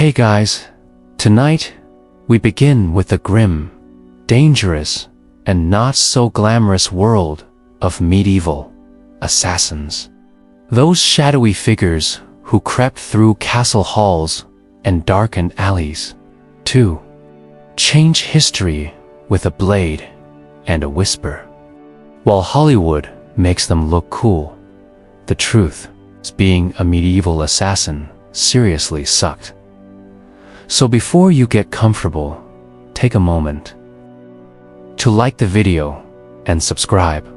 Hey guys, tonight we begin with the grim, dangerous, and not so glamorous world of medieval assassins. Those shadowy figures who crept through castle halls and darkened alleys to change history with a blade and a whisper. While Hollywood makes them look cool, the truth is being a medieval assassin seriously sucked. So before you get comfortable, take a moment to like the video and subscribe,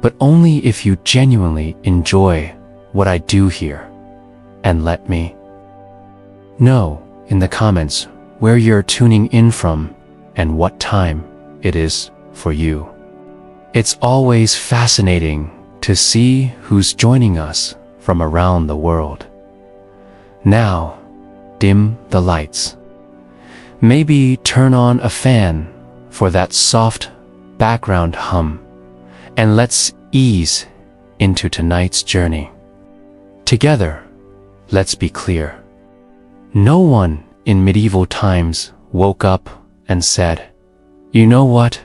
but only if you genuinely enjoy what I do here. And let me know in the comments where you're tuning in from and what time it is for you. It's always fascinating to see who's joining us from around the world. Now, dim the lights. Maybe turn on a fan for that soft background hum, and let's ease into tonight's journey. Together, let's be clear. No one in medieval times woke up and said, "You know what?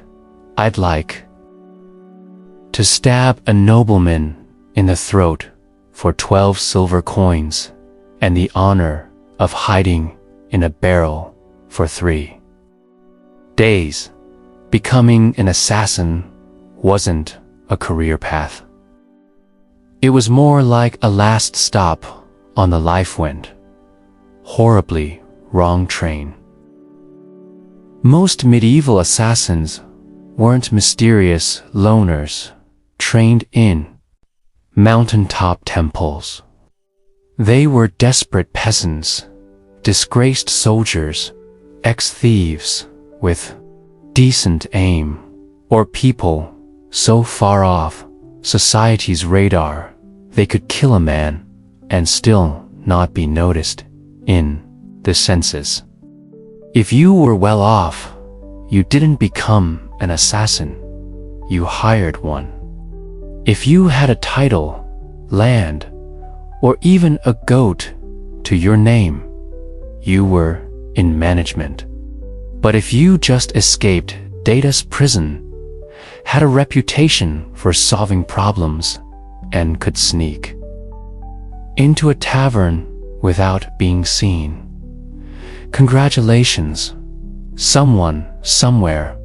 I'd like to stab a nobleman in the throat for 12 silver coins and the honor of hiding in a barrel for 3 days." Becoming an assassin wasn't a career path. It was more like a last stop on the life went horribly wrong train. Most medieval assassins weren't mysterious loners trained in mountaintop temples. They were desperate peasants, disgraced soldiers, ex-thieves with decent aim, or people so far off society's radar they could kill a man and still not be noticed in the census. If you were well off, you didn't become an assassin, you hired one. If you had a title, land, or even a goat to your name, you were in management. But if you just escaped Data's prison, had a reputation for solving problems, and could sneak into a tavern without being seen, congratulations, someone somewhere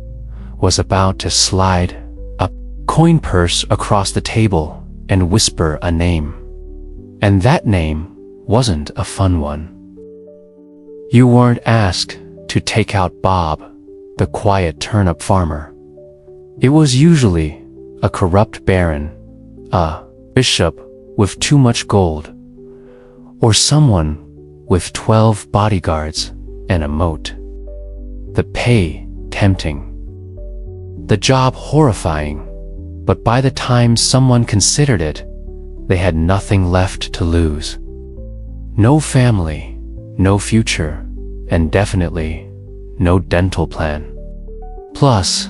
was about to slide a coin purse across the table and whisper a name. And that name wasn't a fun one. You weren't asked to take out Bob, the quiet turnip farmer. It was usually a corrupt baron, a bishop with too much gold, or someone with 12 bodyguards and a moat. The pay tempting, the job horrifying, but by the time someone considered it, they had nothing left to lose. No family, no future, and definitely no dental plan. Plus,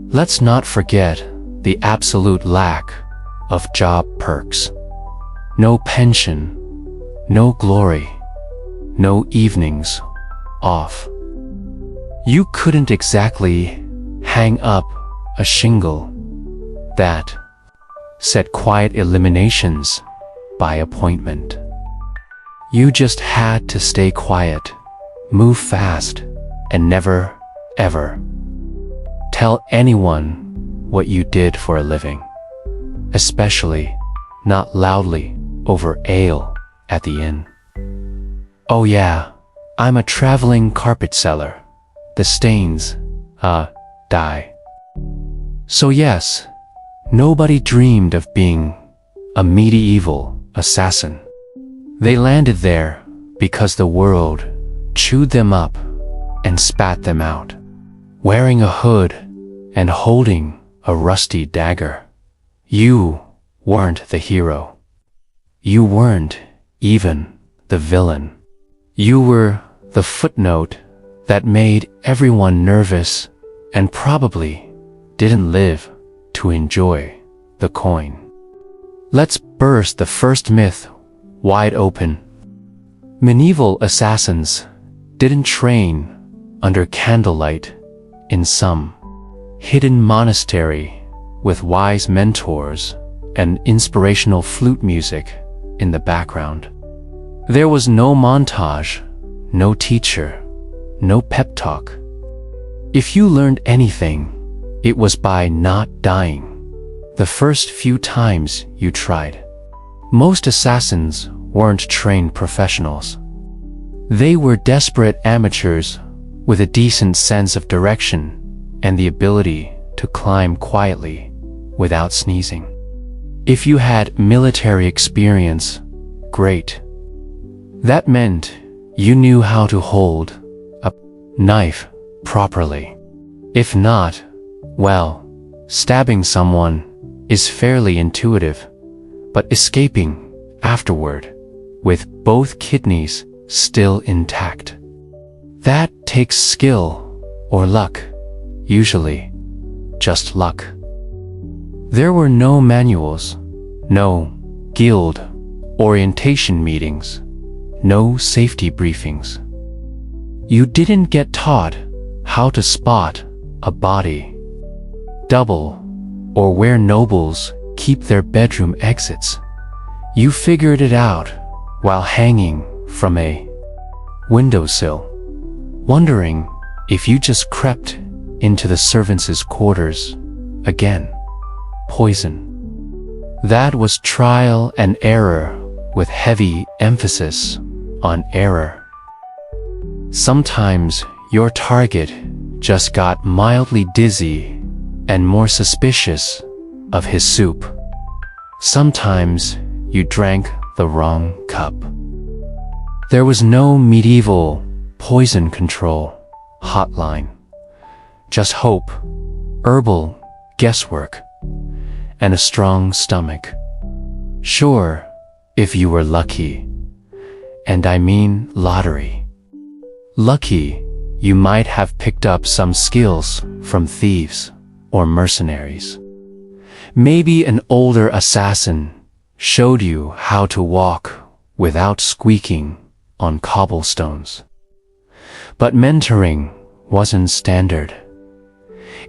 let's not forget the absolute lack of job perks. No pension, no glory, no evenings off. You couldn't exactly hang up a shingle that said quiet eliminations by appointment. You just had to stay quiet, move fast, and never, ever tell anyone what you did for a living, especially not loudly over ale at the inn. "Oh yeah, I'm a traveling carpet seller. The stains, die." So yes, nobody dreamed of being a medieval assassin. They landed there because the world chewed them up and spat them out, wearing a hood and holding a rusty dagger. You weren't the hero. You weren't even the villain. You were the footnote that made everyone nervous and probably didn't live to enjoy the coin. Let's burst the first myth wide open. Medieval assassins didn't train under candlelight in some hidden monastery with wise mentors and inspirational flute music in the background. There was no montage, no teacher, no pep talk. If you learned anything, it was by not dying the first few times you tried. Most assassins weren't trained professionals. They were desperate amateurs with a decent sense of direction and the ability to climb quietly without sneezing. If you had military experience, great. That meant you knew how to hold a knife properly. If not, well, stabbing someone is fairly intuitive, but escaping afterward with both kidneys still intact, that takes skill or luck, usually just luck. There were no manuals, no guild orientation meetings, no safety briefings. You didn't get taught how to spot a body double or where nobles keep their bedroom exits. You figured it out while hanging from a windowsill, wondering if you just crept into the servants' quarters again. Poison. That was trial and error with heavy emphasis on error. Sometimes your target just got mildly dizzy and more suspicious of his soup. Sometimes you drank the wrong cup. There was no medieval poison control hotline, just hope, herbal guesswork, and a strong stomach. Sure, if you were lucky, and I mean lottery. Lucky, you might have picked up some skills from thieves or mercenaries. Maybe an older assassin showed you how to walk without squeaking on cobblestones. But mentoring wasn't standard.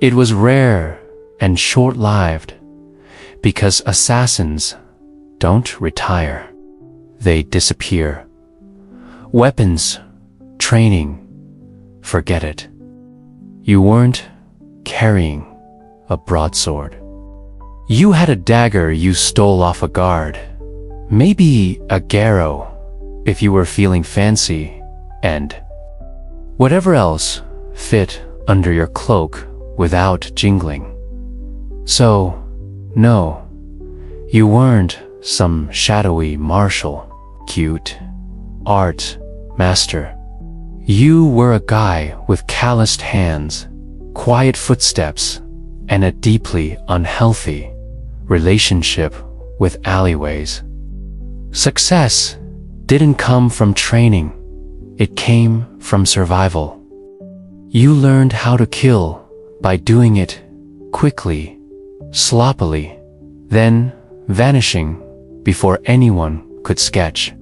It was rare and short-lived because assassins don't retire. They disappear. Weapons, training, forget it. You weren't carrying a broadsword. You had a dagger you stole off a guard, maybe a garrow if you were feeling fancy, and whatever else fit under your cloak without jingling. So, no, you weren't some shadowy martial, cute art master. You were a guy with calloused hands, quiet footsteps, and a deeply unhealthy relationship with alleyways. Success didn't come from training, it came from survival. You learned how to kill by doing it quickly, sloppily, then vanishing before anyone could sketch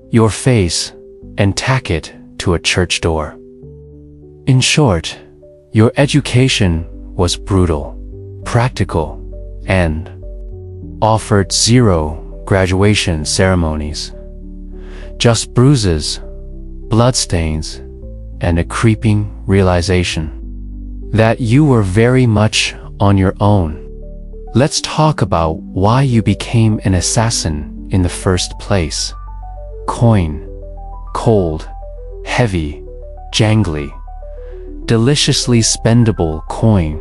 your face and tack it to a church door. In short, your education was brutal, practical, and offered zero graduation ceremonies. Just bruises, bloodstains, and a creeping realization that you were very much on your own. Let's talk about why you became an assassin in the first place. Coin, cold, heavy, jangly, deliciously spendable coin.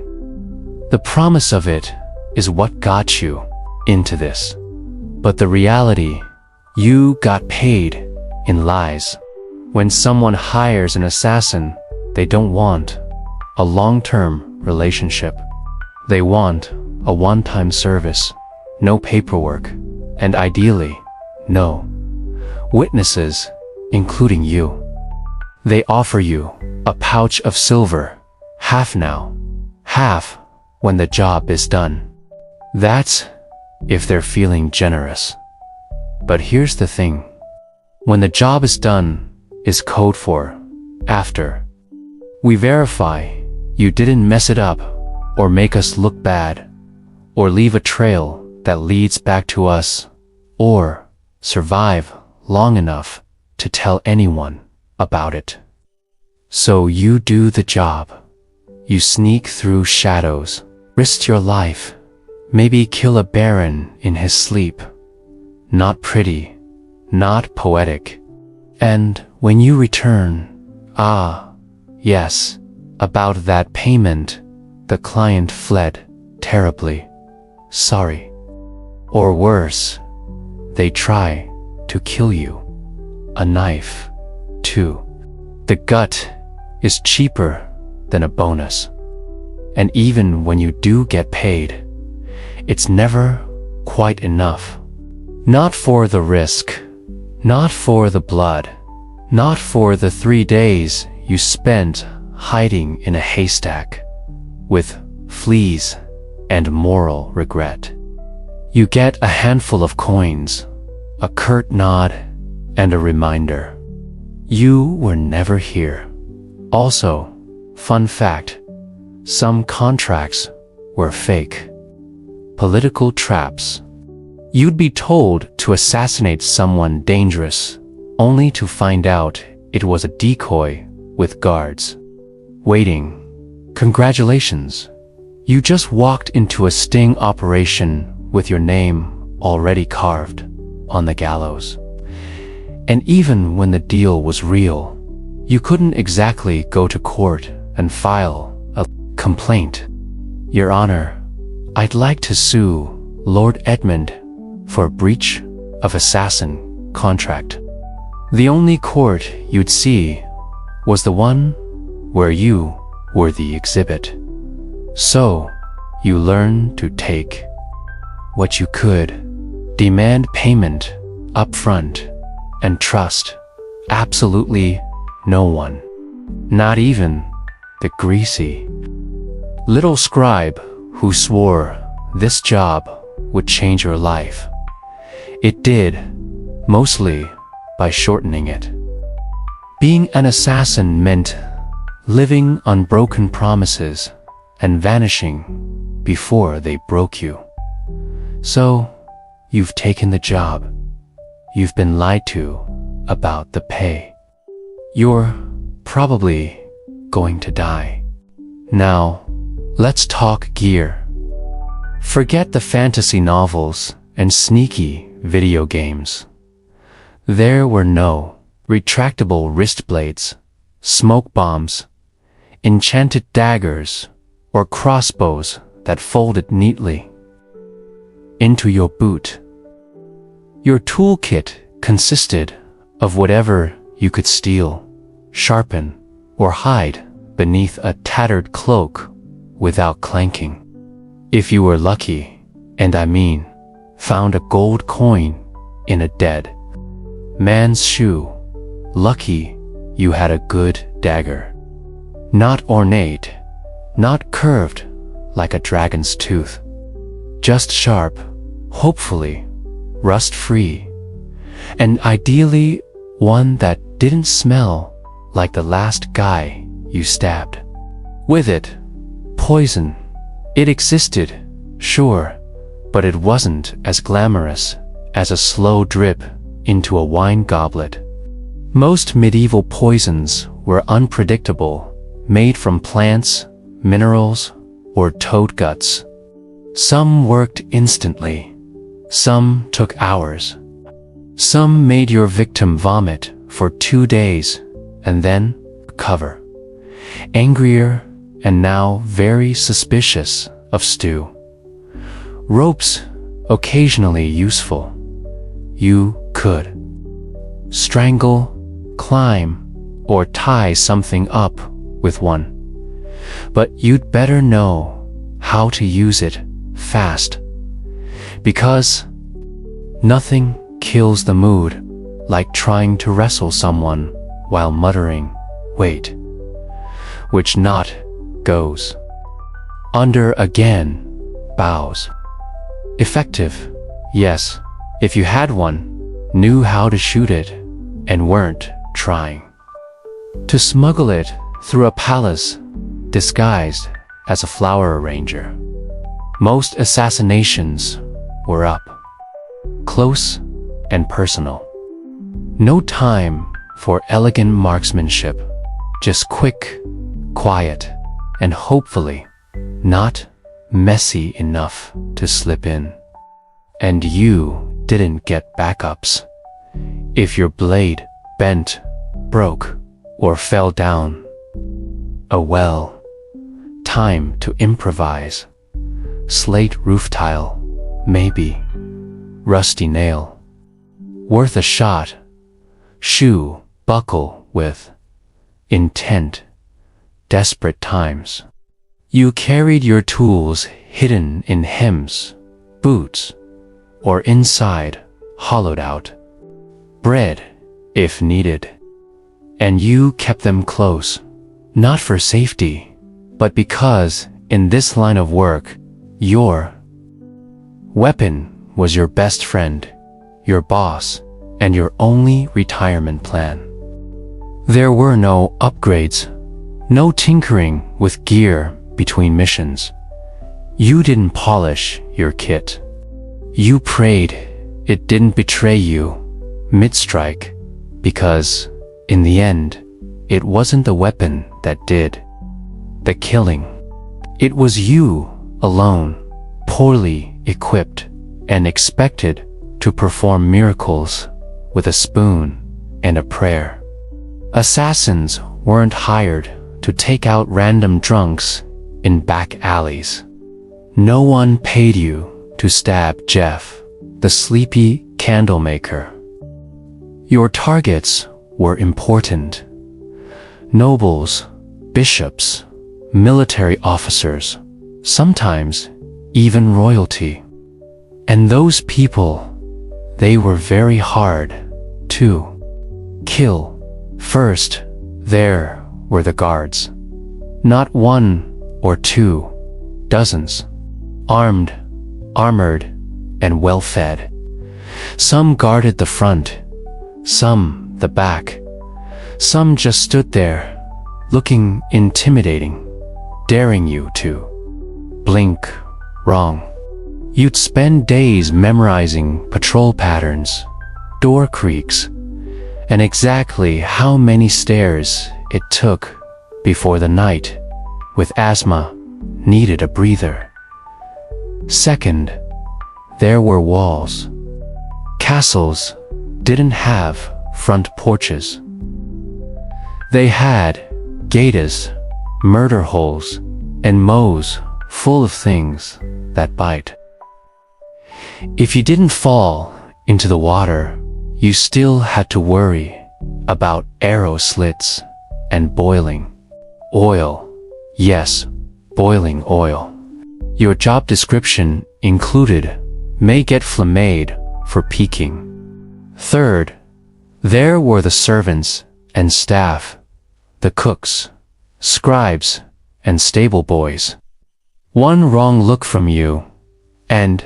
The promise of it is what got you into this. But the reality, you got paid in lies. When someone hires an assassin, they don't want a long-term relationship. They want a one-time service, no paperwork, and ideally, no witnesses, including you. They offer you a pouch of silver, half now, half when the job is done. That's if they're feeling generous. But here's the thing. when the job is done is code for after. We verify you didn't mess it up or make us look bad or leave a trail that leads back to us or survive long enough to tell anyone about it. So you do the job. You sneak through shadows, risk your life, maybe kill a baron in his sleep. Not pretty, not poetic. And when you return, yes, about that payment, the client fled terribly. Sorry. Or worse, they try to kill you. A knife, too. The gut is cheaper than a bonus. And even when you do get paid, it's never quite enough. Not for the risk, not for the blood, not for the 3 days you spent hiding in a haystack with fleas and moral regret. You get a handful of coins, a curt nod, and a reminder. You were never here. Also, fun fact, some contracts were fake. Political traps. You'd be told to assassinate someone dangerous, only to find out it was a decoy with guards. Waiting. Congratulations. You just walked into a sting operation with your name already carved on the gallows. And even when the deal was real, you couldn't exactly go to court and file a complaint. Your Honor, I'd like to sue Lord Edmund for breach of assassin contract. The only court you'd see was the one where you were the exhibit. So, you learn to take what you could, demand payment up front, and trust absolutely no one, not even the greasy little scribe who swore this job would change your life. It did, mostly by shortening it. Being an assassin meant living on broken promises and vanishing before they broke you. So, you've taken the job. You've been lied to about the pay. You're probably going to die. Now, let's talk gear. Forget the fantasy novels and sneaky video games. There were no retractable wrist blades, smoke bombs, enchanted daggers, or crossbows that folded neatly into your boot. Your toolkit consisted of whatever you could steal, sharpen, or hide beneath a tattered cloak without clanking. If you were lucky, and I mean, found a gold coin in a dead man's shoe, lucky you had a good dagger. Not ornate, not curved like a dragon's tooth. Just sharp, hopefully rust-free, and ideally one that didn't smell like the last guy you stabbed. With it, poison. It existed, sure, but it wasn't as glamorous as a slow drip into a wine goblet. Most medieval poisons were unpredictable, made from plants, minerals, or toad guts. Some worked instantly. Some took hours. Some made your victim vomit for 2 days and then recover, angrier and now very suspicious of stew. Ropes, occasionally useful. You could strangle, climb, or tie something up with one. But you'd better know how to use it fast, because nothing kills the mood like trying to wrestle someone while muttering, "Wait," which not goes under again, bows. Effective, yes, if you had one, knew how to shoot it, and weren't trying to smuggle it through a palace disguised as a flower arranger. Most assassinations were up close and personal. No time for elegant marksmanship, just quick, quiet, and hopefully not messy enough to slip in. And you didn't get backups. If your blade bent, broke, or fell down, well, time to improvise. Slate roof tile, maybe. Rusty nail. Worth a shot. Shoe buckle with intent. Desperate times. You carried your tools hidden in hems, boots, or inside, hollowed out. Bread, if needed. And you kept them close, not for safety, but because in this line of work, your weapon was your best friend, your boss, and your only retirement plan. There were no upgrades, no tinkering with gear between missions. You didn't polish your kit. You prayed it didn't betray you mid-strike, because, in the end, it wasn't the weapon that did the killing. It was you alone, poorly equipped, and expected to perform miracles with a spoon and a prayer. Assassins weren't hired to take out random drunks in back alleys. No one paid you to stab Jeff, the sleepy candle maker. Your targets were important. Nobles, bishops, military officers, sometimes even royalty. And those people, they were very hard to kill. First, there were the guards. Not one or two, dozens. Armed, armored, and well-fed. Some guarded the front, some the back. Some just stood there, looking intimidating, daring you to blink wrong. You'd spend days memorizing patrol patterns, door creaks, and exactly how many stairs it took before the knight with asthma needed a breather. Second, there were walls. Castles didn't have front porches. They had gates, murder holes, and mows full of things that bite. If you didn't fall into the water, you still had to worry about arrow slits and boiling oil. Yes, boiling oil. Your job description included may get flamed for peeking. Third, there were the servants and staff, the cooks, scribes, and stable boys. One wrong look from you, and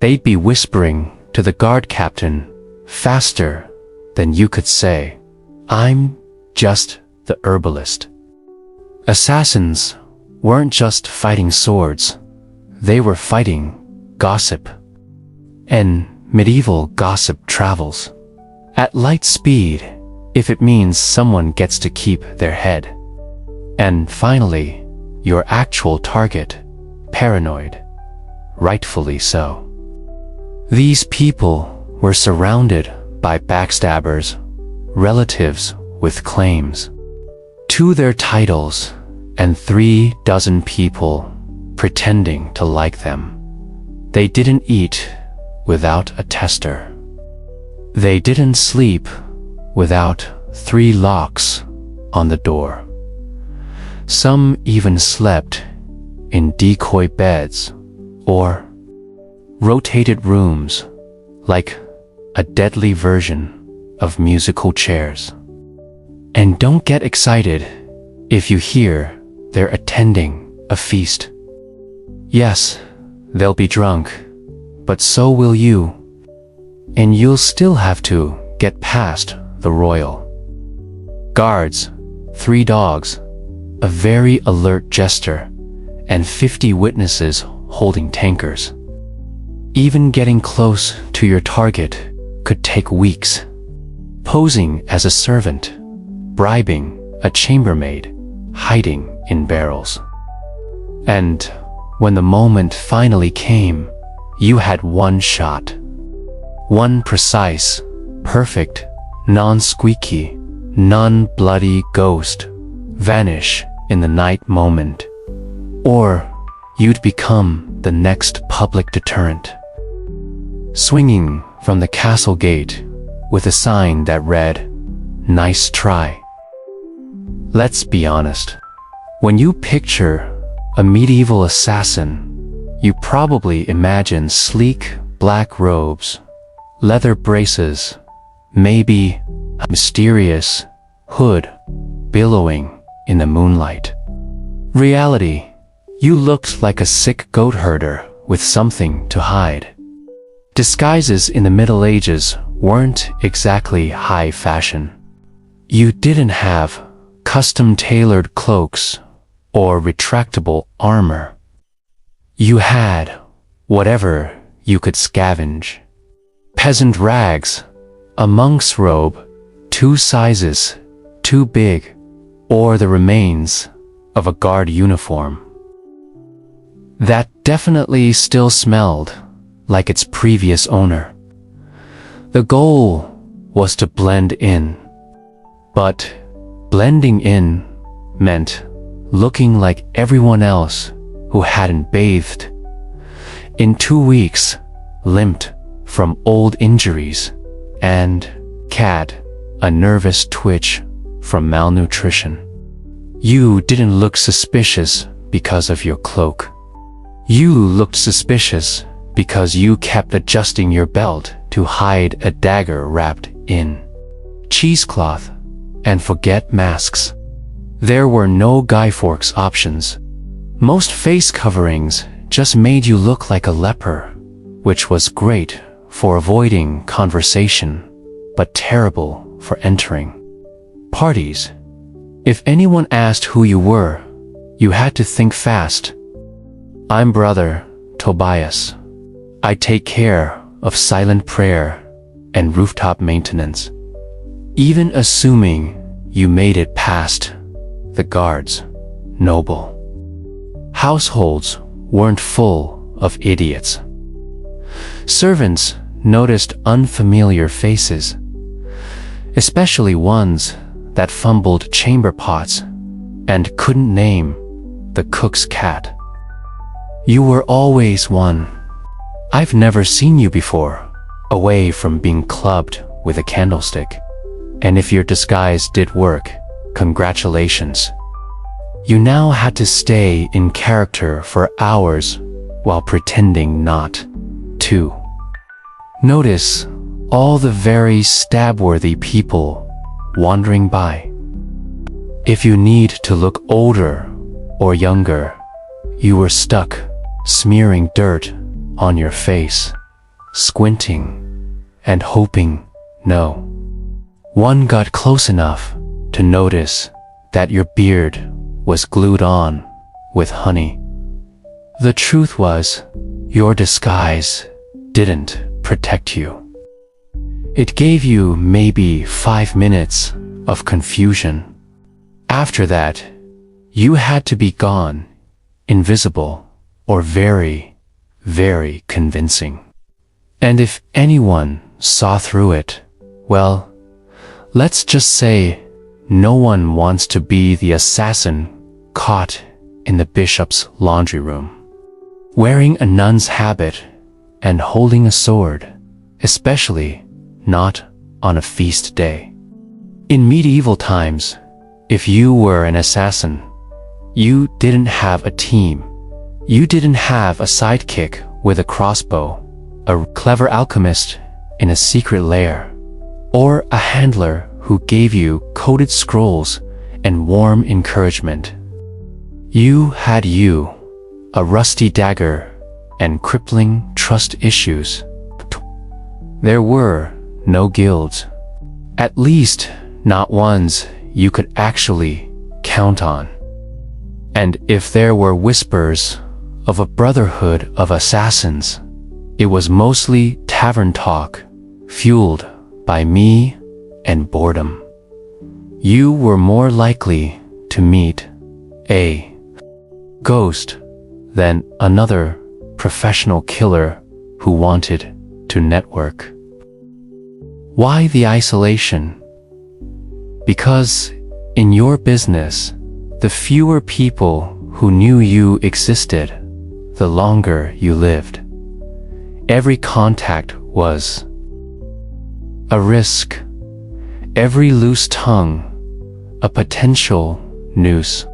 they'd be whispering to the guard captain faster than you could say, "I'm just the herbalist." Assassins weren't just fighting swords, they were fighting gossip. And medieval gossip travels at light speed if it means someone gets to keep their head. And finally, your actual target, paranoid, rightfully so. These people were surrounded by backstabbers, relatives with claims to their titles, and 36 people pretending to like them. They didn't eat without a tester. They didn't sleep without 3 locks on the door. Some even slept in decoy beds or rotated rooms like a deadly version of musical chairs. And don't get excited if you hear they're attending a feast. Yes, they'll be drunk, but so will you. And you'll still have to get past the royal guards, 3 dogs, a very alert jester, and 50 witnesses holding tankers. Even getting close to your target could take weeks. Posing as a servant, bribing a chambermaid, hiding in barrels. And when the moment finally came, you had one shot. One precise, perfect, non-squeaky, non-bloody ghost vanish in the night moment. Or you'd become the next public deterrent. Swinging from the castle gate with a sign that read, "Nice try." Let's be honest. When you picture a medieval assassin, you probably imagine sleek black robes, leather braces, maybe a mysterious hood billowing in the moonlight. Reality, you looked like a sick goat herder with something to hide. Disguises in the Middle Ages weren't exactly high fashion. You didn't have custom-tailored cloaks or retractable armor. You had whatever you could scavenge. Peasant rags, a monk's robe, 2 sizes too big, or the remains of a guard uniform that definitely still smelled like its previous owner. The goal was to blend in, but blending in meant looking like everyone else who hadn't bathed in 2 weeks, limped from old injuries, and had a nervous twitch from malnutrition. You didn't look suspicious because of your cloak. You looked suspicious because you kept adjusting your belt to hide a dagger wrapped in cheesecloth. And forget masks. There were no Guy Fawkes options. Most face coverings just made you look like a leper, which was great for avoiding conversation, but terrible for entering parties. If anyone asked who you were, you had to think fast. I'm Brother Tobias. I take care of silent prayer and rooftop maintenance. Even assuming you made it past the guards, noble households weren't full of idiots. Servants noticed unfamiliar faces, especially ones that fumbled chamber pots and couldn't name the cook's cat. You were always one. I've never seen you before, away from being clubbed with a candlestick. And if your disguise did work, congratulations. You now had to stay in character for hours while pretending not to notice all the very stab-worthy people wandering by. If you need to look older or younger, you were stuck smearing dirt on your face, squinting and hoping no one got close enough to notice that your beard was glued on with honey. The truth was, your disguise didn't protect you. It gave you maybe 5 minutes of confusion. After that, you had to be gone, invisible, or very, very convincing. And if anyone saw through it, well, let's just say no one wants to be the assassin caught in the bishop's laundry room, wearing a nun's habit and holding a sword, especially not on a feast day. In medieval times, if you were an assassin, you didn't have a team. You didn't have a sidekick with a crossbow, a clever alchemist in a secret lair, or a handler who gave you coded scrolls and warm encouragement. You had you, a rusty dagger, and crippling trust issues. There were no guilds, At least not ones you could actually count on. And if there were whispers of a brotherhood of assassins, it was mostly tavern talk, fueled by me and boredom. You were more likely to meet a ghost than another professional killer who wanted to network. Why the isolation? Because in your business, the fewer people who knew you existed, the longer you lived. Every contact was a risk. Every loose tongue, a potential noose.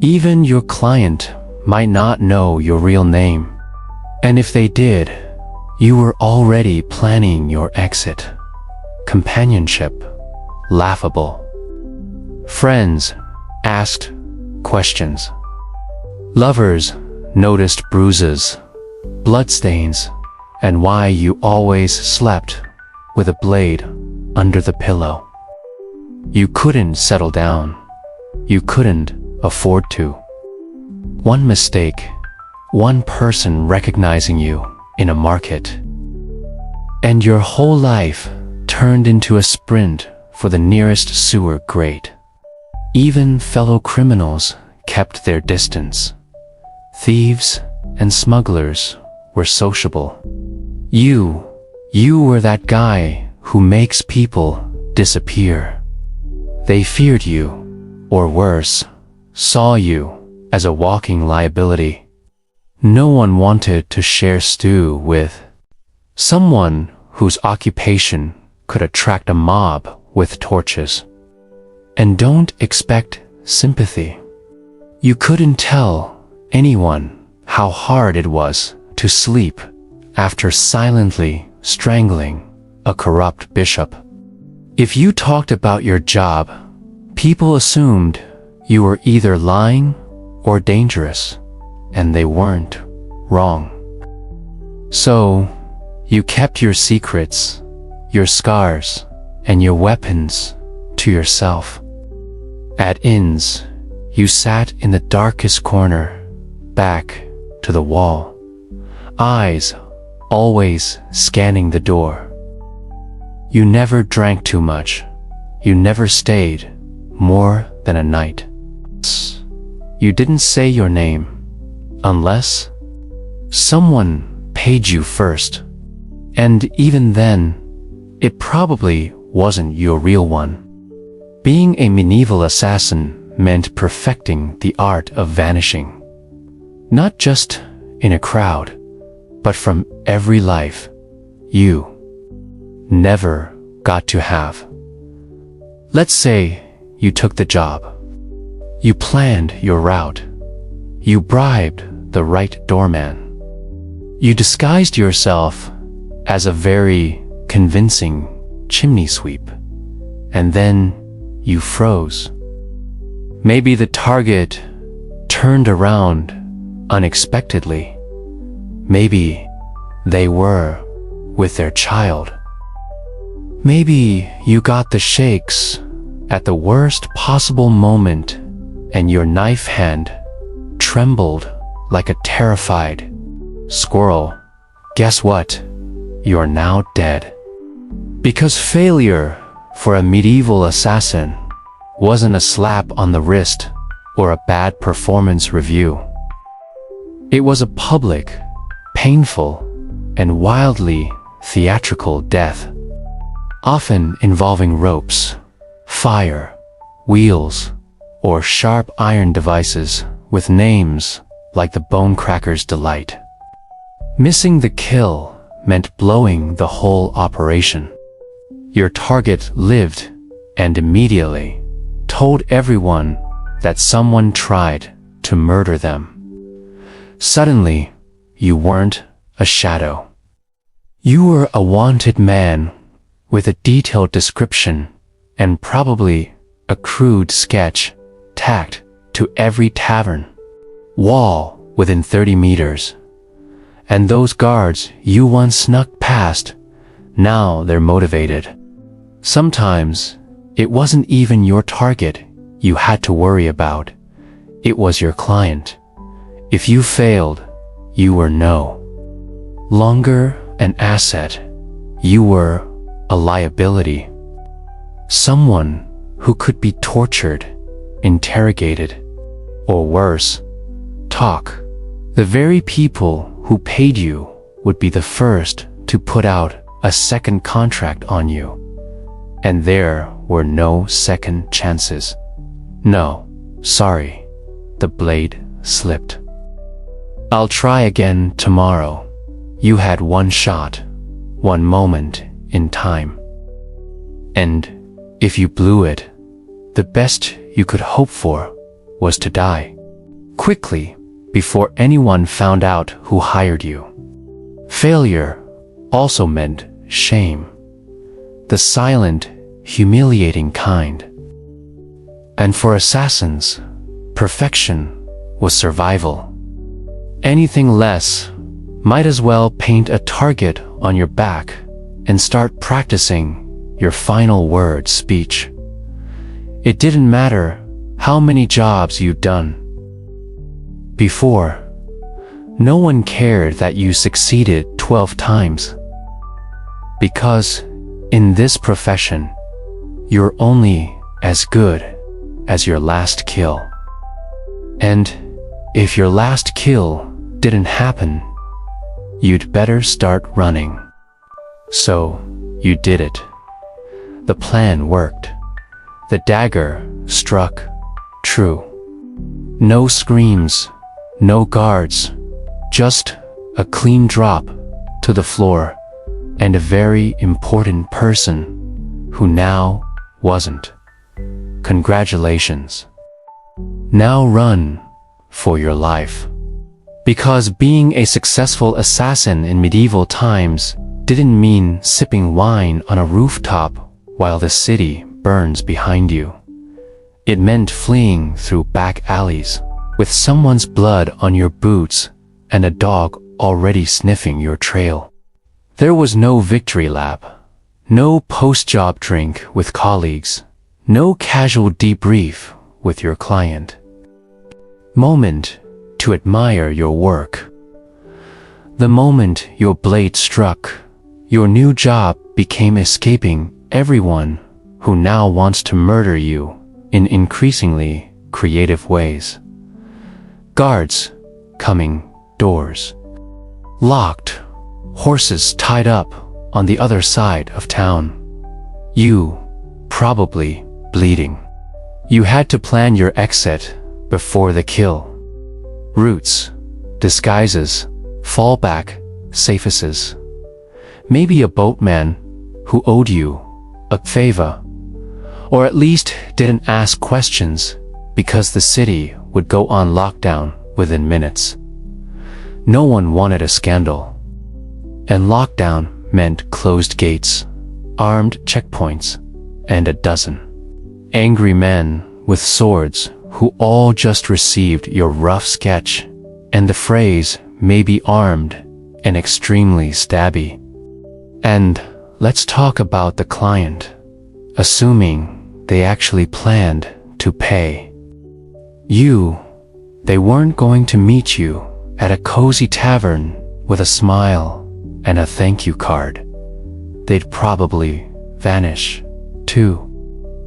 Even your client might not know your real name. And if they did, you were already planning your exit. Companionship, laughable. Friends asked questions. Lovers noticed bruises, bloodstains, and why you always slept with a blade under the pillow. You couldn't settle down. You couldn't afford to. One mistake, one person recognizing you in a market, and your whole life turned into a sprint for the nearest sewer grate. Even fellow criminals kept their distance. Thieves and smugglers were sociable. You were that guy who makes people disappear. They feared you, or worse, saw you as a walking liability. No one wanted to share stew with someone whose occupation could attract a mob with torches. And don't expect sympathy. You couldn't tell anyone how hard it was to sleep after silently strangling a corrupt bishop. If you talked about your job, people assumed you were either lying or dangerous, and they weren't wrong. So, you kept your secrets, your scars, and your weapons to yourself. At inns, you sat in the darkest corner, back to the wall, eyes always scanning the door. You never drank too much. You never stayed more than a night. You didn't say your name, unless someone paid you first. And even then, it probably wasn't your real one. Being a medieval assassin meant perfecting the art of vanishing. Not just in a crowd, but from every life you never got to have. Let's say you took the job. You planned your route. You bribed the right doorman. You disguised yourself as a very convincing chimney sweep. And then you froze. Maybe the target turned around unexpectedly. Maybe they were with their child. Maybe you got the shakes at the worst possible moment and your knife hand trembled like a terrified squirrel. Guess what? You're now dead. Because failure for a medieval assassin wasn't a slap on the wrist or a bad performance review. It was a public, painful, and wildly theatrical death, often involving ropes, fire, wheels, or sharp iron devices with names like the Bone Cracker's Delight. Missing the kill meant blowing the whole operation. Your target lived and immediately told everyone that someone tried to murder them. Suddenly, you weren't a shadow. You were a wanted man with a detailed description and probably a crude sketch tacked to every tavern wall within 30 meters. And those guards you once snuck past, now they're motivated. Sometimes, it wasn't even your target you had to worry about. It was your client. If you failed, you were no longer an asset. You were a liability. Someone who could be tortured, interrogated, or worse, talk. The very people who paid you would be the first to put out a second contract on you. And there were no second chances. No, sorry, the blade slipped. I'll try again tomorrow. You had one shot, one moment in time. And if you blew it, the best you could hope for was to die quickly before anyone found out who hired you. Failure also meant shame, the silent, humiliating kind. And for assassins, perfection was survival. Anything less might as well paint a target on your back and start practicing your final word speech. It didn't matter how many jobs you'd done before. No one cared that you succeeded 12 times. Because in this profession, you're only as good as your last kill. And if your last kill didn't happen, you'd better start running. So you did it. The plan worked. The dagger struck true. No screams, no guards, just a clean drop to the floor and a very important person who now wasn't. Congratulations. Now run for your life. Because being a successful assassin in medieval times didn't mean sipping wine on a rooftop while the city burns behind you. It meant fleeing through back alleys with someone's blood on your boots and a dog already sniffing your trail. There was no victory lap, no post-job drink with colleagues, no casual debrief with your client. Moment to admire your work. The moment your blade struck, your new job became escaping everyone who now wants to murder you in increasingly creative ways. Guards coming, doors locked, horses tied up on the other side of town. You, probably bleeding. You had to plan your exit before the kill. Routes, disguises, fallback, safenesses. Maybe a boatman who owed you a favor, or at least didn't ask questions because the city would go on lockdown within minutes. No one wanted a scandal. And lockdown meant closed gates, armed checkpoints, and a dozen angry men with swords who all just received your rough sketch and the phrase "maybe armed" and extremely stabby. And let's talk about the client, assuming they actually planned to pay you. They weren't going to meet you at a cozy tavern with a smile and a thank you card. They'd probably vanish, too.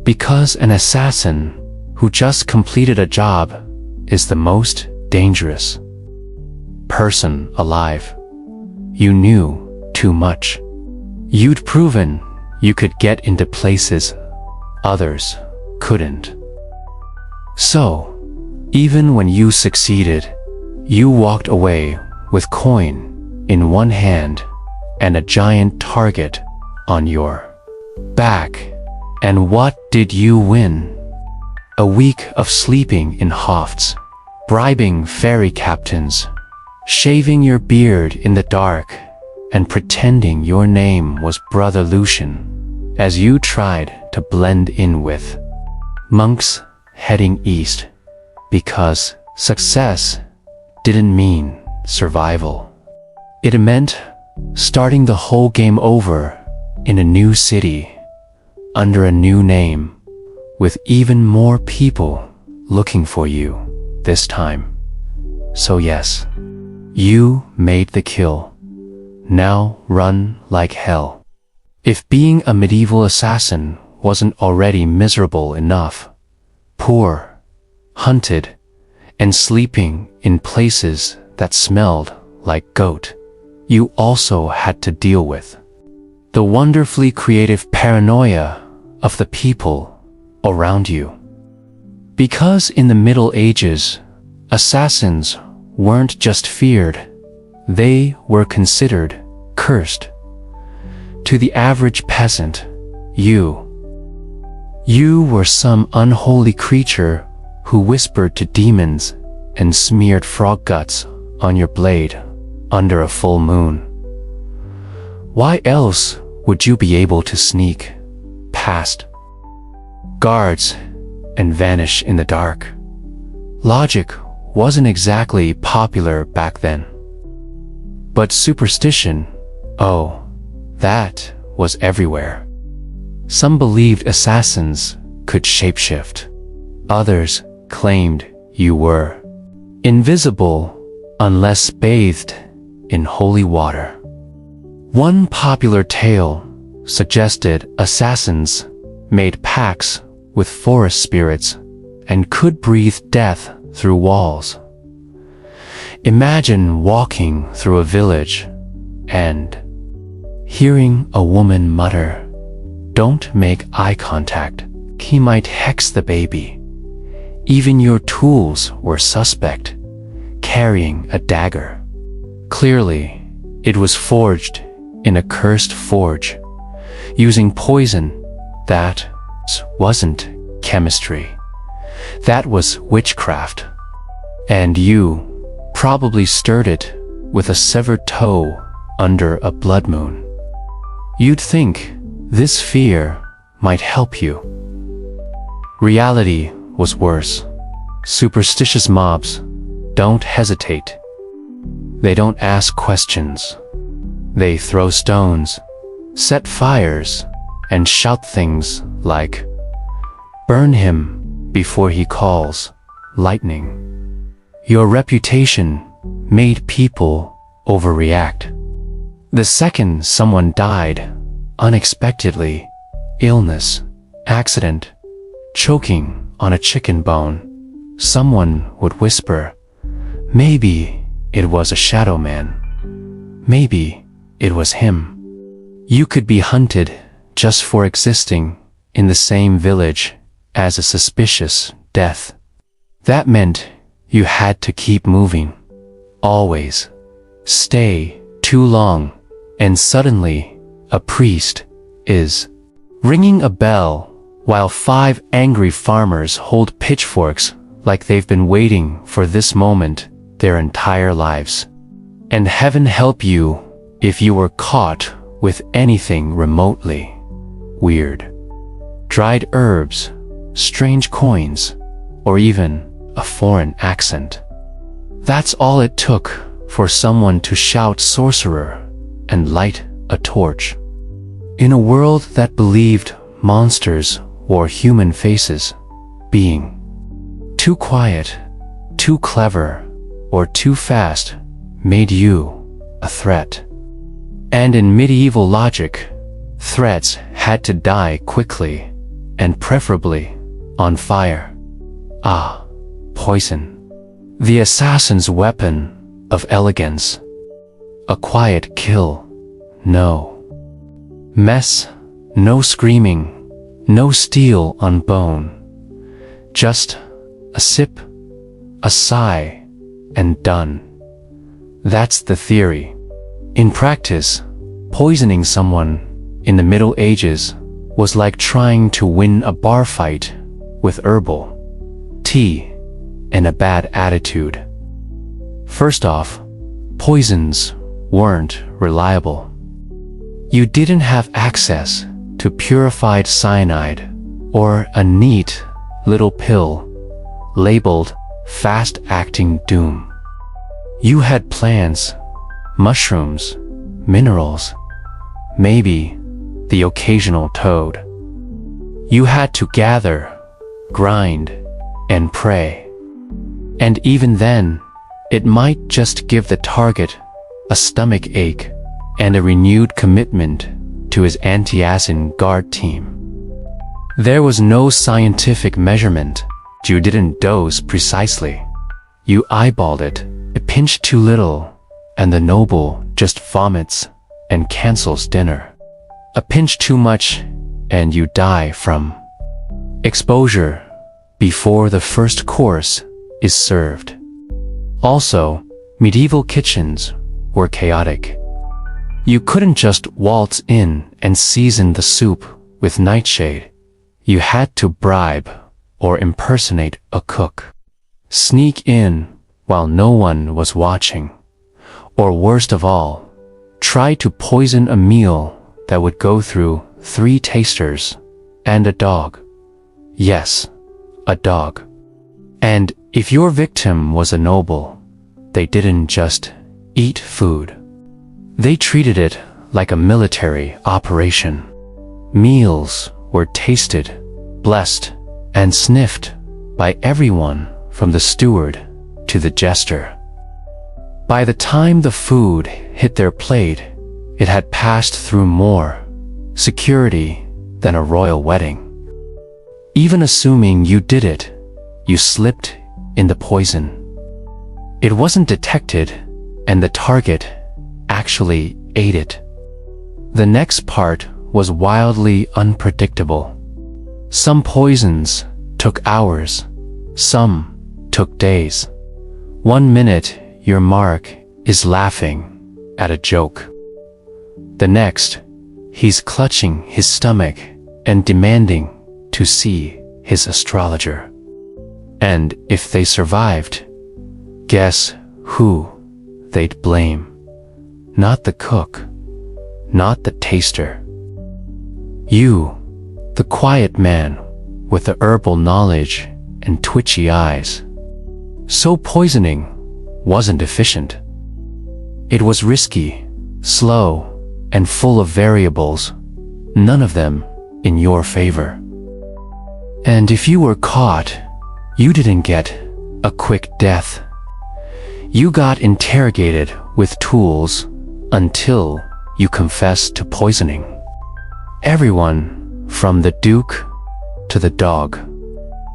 Because an assassin who just completed a job is the most dangerous person alive. You knew too much. You'd proven you could get into places others couldn't. So, even when you succeeded, you walked away with coin in one hand and a giant target on your back. And what did you win? A week of sleeping in hofts, bribing ferry captains, shaving your beard in the dark, and pretending your name was Brother Lucian as you tried to blend in with monks heading east, because success didn't mean survival. It meant starting the whole game over in a new city under a new name, with even more people looking for you this time. So yes, you made the kill. Now run like hell. If being a medieval assassin wasn't already miserable enough, poor, hunted, and sleeping in places that smelled like goat, you also had to deal with the wonderfully creative paranoia of the people around you. Because in the Middle Ages, assassins weren't just feared, they were considered cursed. To the average peasant, you were some unholy creature who whispered to demons and smeared frog guts on your blade under a full moon. Why else would you be able to sneak past guards and vanish in the dark? Logic wasn't exactly popular back then. But superstition, oh, that was everywhere. Some believed assassins could shapeshift. Others claimed you were invisible unless bathed in holy water. One popular tale suggested assassins made pacts with forest spirits and could breathe death through walls. Imagine walking through a village and hearing a woman mutter, "Don't make eye contact, he might hex the baby." Even your tools were suspect, carrying a dagger. Clearly, it was forged in a cursed forge, using poison that wasn't chemistry. That was witchcraft. And you probably stirred it with a severed toe under a blood moon. You'd think this fear might help you. Reality was worse. Superstitious mobs don't hesitate. They don't ask questions. They throw stones, set fires, and shout things like, "Burn him before he calls lightning." Your reputation made people overreact. The second someone died, unexpectedly, illness, accident, choking on a chicken bone, someone would whisper, "Maybe it was a shadow man. Maybe it was him." You could be hunted just for existing in the same village as a suspicious death. That meant you had to keep moving. Always. Stay too long, and suddenly a priest is ringing a bell while 5 angry farmers hold pitchforks like they've been waiting for this moment their entire lives. And heaven help you if you were caught with anything remotely weird. Dried herbs, strange coins, or even a foreign accent. That's all it took for someone to shout sorcerer and light a torch. In a world that believed monsters wore human faces, being too quiet, too clever, or too fast made you a threat. And in medieval logic, threats had to die quickly, and preferably on fire. Ah, poison. The assassin's weapon of elegance. A quiet kill. No mess, no screaming, no steel on bone. Just a sip, a sigh, and done. That's the theory. In practice, poisoning someone in the Middle Ages was like trying to win a bar fight with herbal tea and a bad attitude. First off, poisons weren't reliable. You didn't have access to purified cyanide or a neat little pill labeled fast-acting doom. You had plants, mushrooms, minerals, maybe the occasional toad. You had to gather, grind, and pray. And even then, it might just give the target a stomach ache and a renewed commitment to his anti-assassin guard team. There was no scientific measurement. You didn't dose precisely. You eyeballed it, a pinch too little, and the noble just vomits and cancels dinner. A pinch too much, and you die from exposure before the first course is served. Also, medieval kitchens were chaotic. You couldn't just waltz in and season the soup with nightshade. You had to bribe or impersonate a cook. Sneak in while no one was watching. Or worst of all, try to poison a meal that would go through 3 tasters and a dog. Yes, a dog. And if your victim was a noble, they didn't just eat food. They treated it like a military operation. Meals were tasted, blessed, and sniffed by everyone from the steward to the jester. By the time the food hit their plate, it had passed through more security than a royal wedding. Even assuming you did it, you slipped in the poison. It wasn't detected, and the target actually ate it. The next part was wildly unpredictable. Some poisons took hours, some took days. 1 minute, your mark is laughing at a joke. The next, he's clutching his stomach and demanding to see his astrologer. And if they survived, guess who they'd blame? Not the cook, not the taster. You, the quiet man with the herbal knowledge and twitchy eyes. So poisoning wasn't efficient. It was risky, slow, and full of variables, none of them in your favor. And if you were caught, you didn't get a quick death. You got interrogated with tools until you confessed to poisoning. Everyone, from the duke to the dog.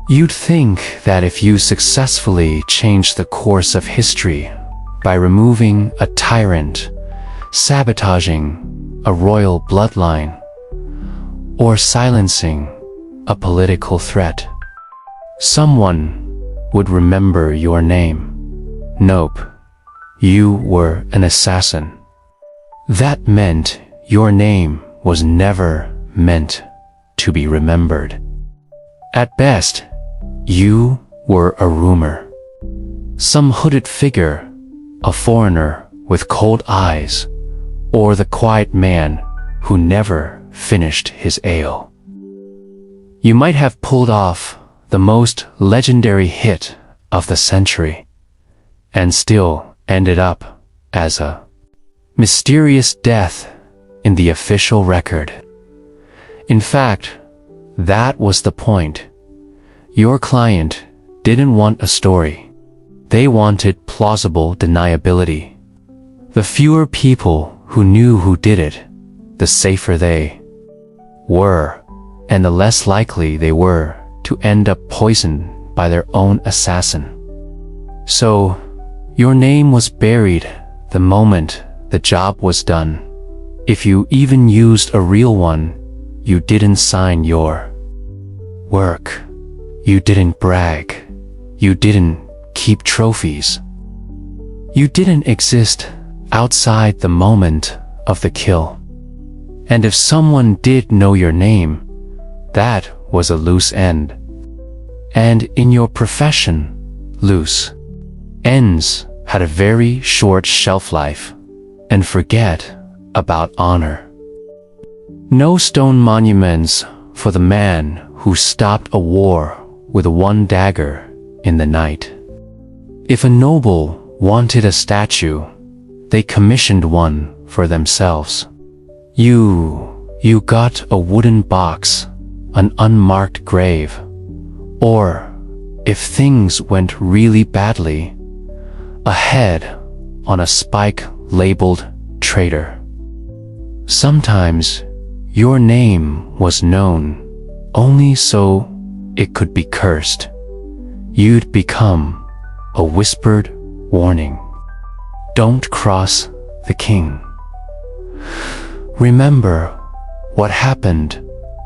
You'd think that if you successfully changed the course of history by removing a tyrant, sabotaging a royal bloodline, or silencing a political threat, someone would remember your name. Nope, you were an assassin. That meant your name was never meant to be remembered. At best, you were a rumor. Some hooded figure, a foreigner with cold eyes, or the quiet man who never finished his ale. You might have pulled off the most legendary hit of the century, and still ended up as a mysterious death in the official record. In fact, that was the point. Your client didn't want a story. They wanted plausible deniability. The fewer people who knew who did it, the safer they were, and the less likely they were to end up poisoned by their own assassin. So, your name was buried the moment the job was done. If you even used a real one, you didn't sign your work. You didn't brag. You didn't keep trophies. You didn't exist outside the moment of the kill. And if someone did know your name, that was a loose end. And in your profession, loose ends had a very short shelf life. And forget about honor. No stone monuments for the man who stopped a war with 1 dagger in the night. If a noble wanted a statue, they commissioned one for themselves. You got a wooden box an unmarked grave, or, if things went really badly, a head on a spike labeled traitor. Sometimes your name was known only so it could be cursed. You'd become a whispered warning. Don't cross the king. Remember what happened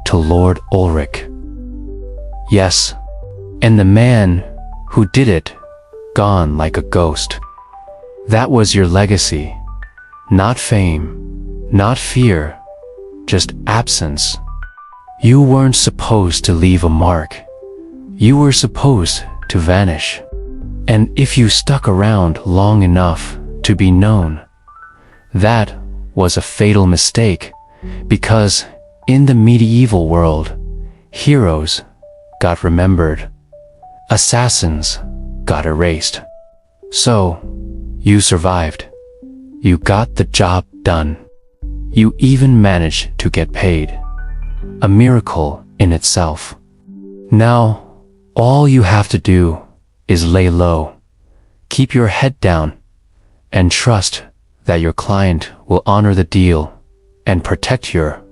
to Lord Ulrich. Yes, and the man who did it gone like a ghost. That was your legacy. Not fame, not fear, just absence. You weren't supposed to leave a mark. You were supposed to vanish. And if you stuck around long enough to be known, that was a fatal mistake, because in the medieval world, heroes got remembered, assassins got erased. So, you survived. You got the job done. You even managed to get paid. A miracle in itself. Now, all you have to do is lay low, keep your head down, and trust that your client will honor the deal and protect your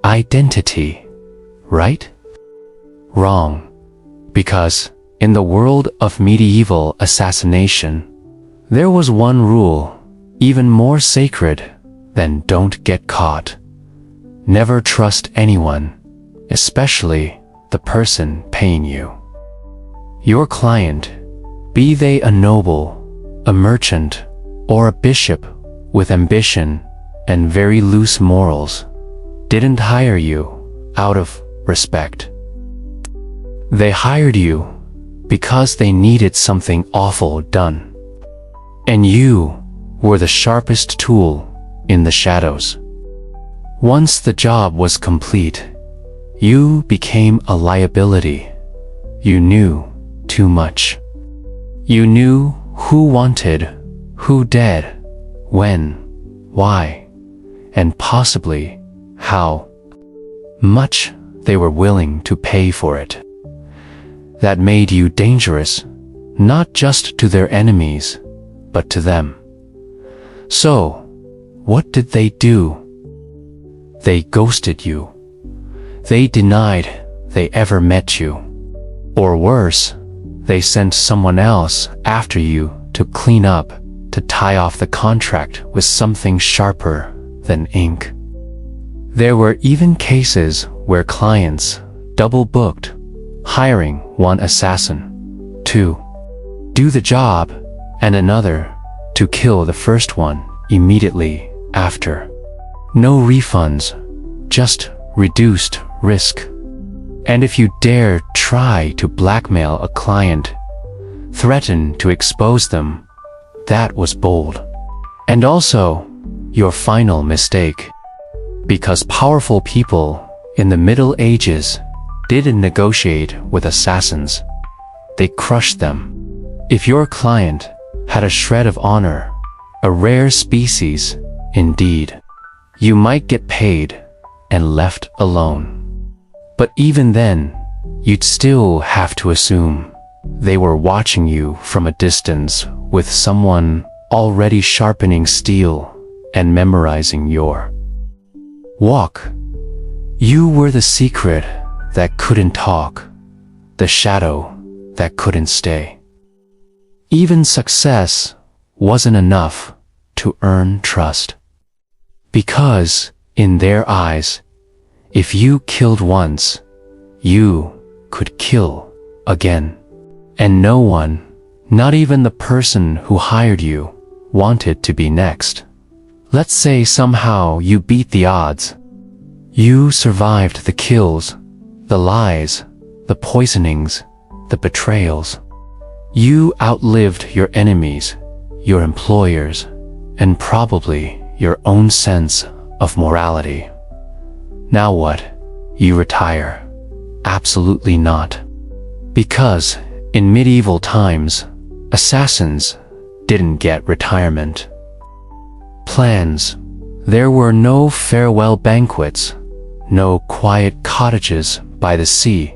identity, right? Wrong. Because in the world of medieval assassination, there was one rule even more sacred than don't get caught. Never trust anyone, especially the person paying you. Your client, be they a noble, a merchant, or a bishop with ambition and very loose morals, didn't hire you out of respect. They hired you because they needed something awful done. And you were the sharpest tool in the shadows. Once the job was complete, you became a liability. You knew too much. You knew who wanted, who did, when, why, and possibly how much they were willing to pay for it. That made you dangerous, not just to their enemies, but to them. So, what did they do? They ghosted you. They denied they ever met you. Or worse, they sent someone else after you to clean up, to tie off the contract with something sharper than ink. There were even cases where clients double-booked, hiring one assassin to do the job and another to kill the first one immediately after. No refunds, just reduced risk. And if you dare try to blackmail a client, threaten to expose them, that was bold. And also, your final mistake. Because powerful people in the Middle Ages didn't negotiate with assassins. They crushed them. If your client had a shred of honor, a rare species indeed, you might get paid and left alone. But even then, you'd still have to assume they were watching you from a distance with someone already sharpening steel and memorizing your walk. You were the secret that couldn't talk, the shadow that couldn't stay. Even success wasn't enough to earn trust. Because, in their eyes, if you killed once, you could kill again. And no one, not even the person who hired you, wanted to be next. Let's say somehow you beat the odds. You survived the kills, the lies, the poisonings, the betrayals. You outlived your enemies, your employers, and probably your own sense of morality. Now what? You retire? Absolutely not. Because in medieval times, assassins didn't get retirement plans. There were no farewell banquets, no quiet cottages by the sea,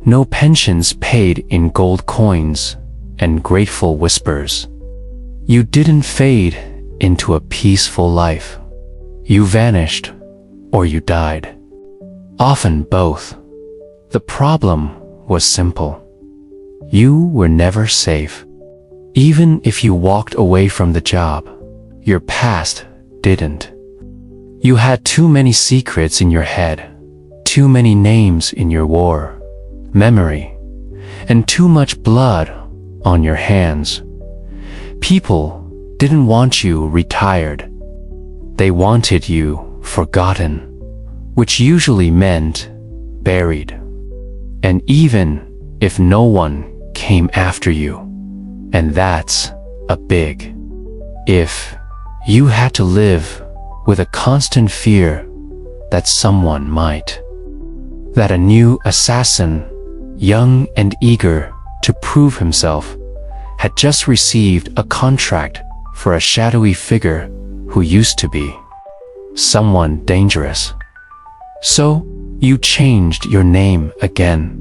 no pensions paid in gold coins and grateful whispers. You didn't fade into a peaceful life. You vanished, or you died. Often both. The problem was simple. You were never safe. Even if you walked away from the job, your past didn't. You had too many secrets in your head, too many names in your war memory, and too much blood on your hands. People didn't want you retired. They wanted you forgotten, which usually meant buried. And even if no one came after you, and that's a big if, you had to live with a constant fear that someone might, that a new assassin, young and eager to prove himself, had just received a contract for a shadowy figure who used to be someone dangerous. So you changed your name again.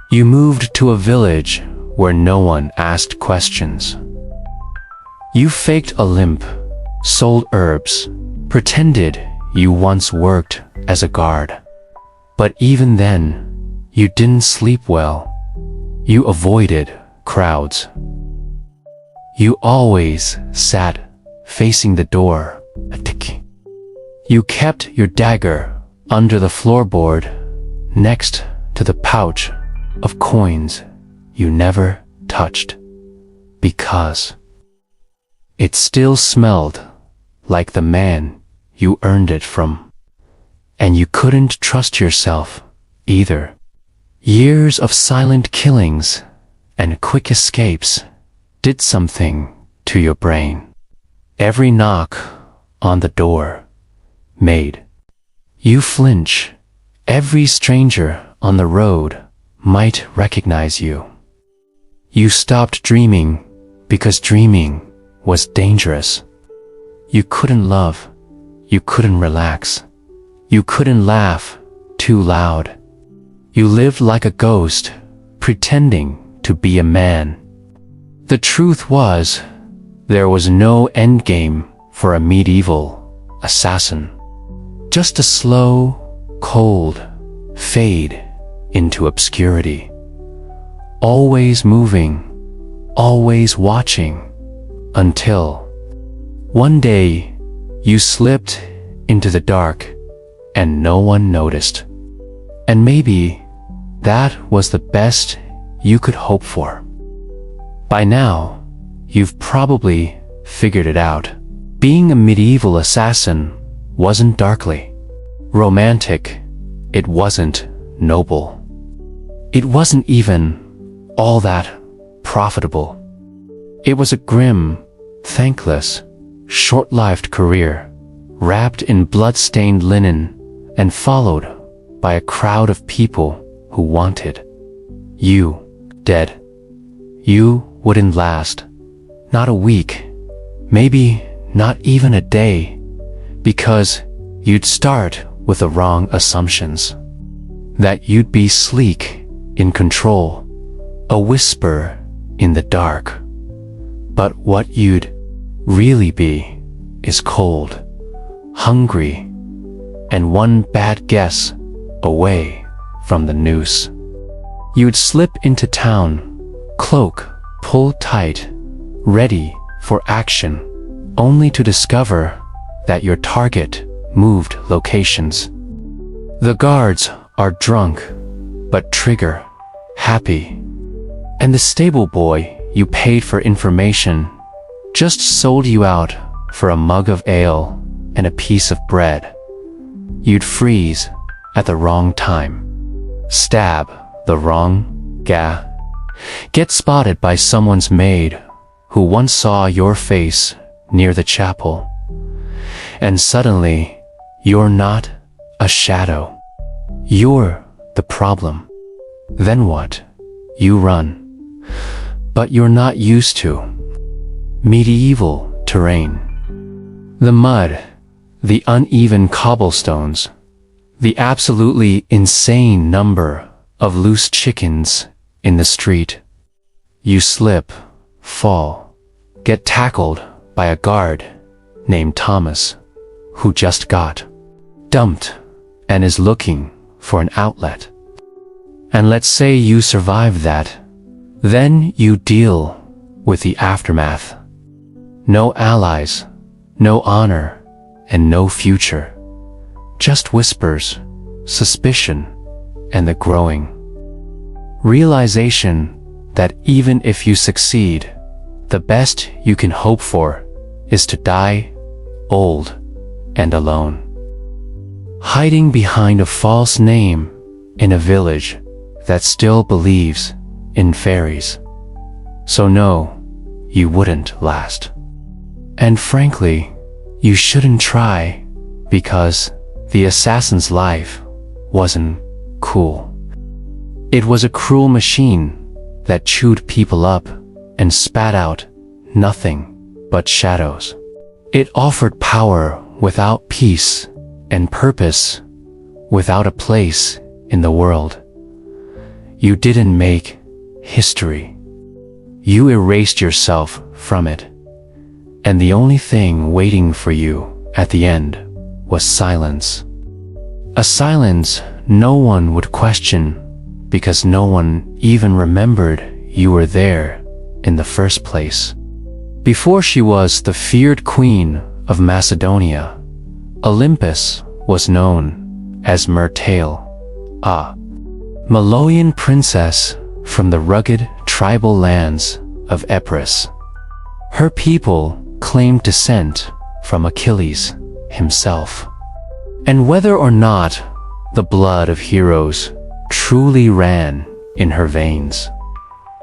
You moved to a village where no one asked questions. You faked a limp, sold herbs, pretended you once worked as a guard. But even then, you didn't sleep well. You avoided crowds. You always sat facing the door. You kept your dagger under the floorboard next to the pouch of coins you never touched, because it still smelled like the man you earned it from. And you couldn't trust yourself either. Years of silent killings and quick escapes did something to your brain. Every knock on the door made you flinch. Every stranger on the road might recognize you. You stopped dreaming because dreaming was dangerous. You couldn't love. You couldn't relax. You couldn't laugh too loud. You lived like a ghost, pretending to be a man. The truth was, there was no endgame for a medieval assassin. Just a slow, cold fade into obscurity. Always moving, always watching, until one day you slipped into the dark and no one noticed. And maybe that was the best you could hope for. By now, you've probably figured it out. Being a medieval assassin wasn't darkly romantic. It wasn't noble. It wasn't even all that profitable. It was a grim, thankless, short-lived career, wrapped in blood-stained linen and followed by a crowd of people who wanted you dead. You wouldn't last, not a week, maybe not even a day, because you'd start with the wrong assumptions. That you'd be sleek, in control, a whisper in the dark. But what you'd really be is cold, hungry, and one bad guess away from the noose. You'd slip into town, cloak pulled tight, ready for action, only to discover that your target moved locations. The guards are drunk, but trigger happy. And the stable boy you paid for information just sold you out for a mug of ale and a piece of bread. You'd freeze at the wrong time, stab the wrong guy, get spotted by someone's maid who once saw your face near the chapel, and suddenly you're not a shadow. You're the problem. Then what? You run. But you're not used to medieval terrain. The mud, the uneven cobblestones, The absolutely insane number of loose chickens in the street. You slip, fall, get tackled by a guard named Thomas, who just got dumped and is looking for an outlet. And let's say you survive that, then you deal with the aftermath. No allies, no honor, and no future. Just whispers, suspicion, and the growing realization that even if you succeed, the best you can hope for is to die old and alone, hiding behind a false name in a village that still believes in fairies. So no, you wouldn't last. And frankly, you shouldn't try, because the assassin's life wasn't cool. It was a cruel machine that chewed people up and spat out nothing but shadows. It offered power without peace and purpose without a place in the world. You didn't make history. You erased yourself from it. And the only thing waiting for you at the end was silence. A silence no one would question, because no one even remembered you were there in the first place. Before she was the feared queen of Macedonia, Olympus was known as Myrtale, a Maloian princess from the rugged tribal lands of Epirus. Her people claimed descent from Achilles himself. And whether or not the blood of heroes truly ran in her veins,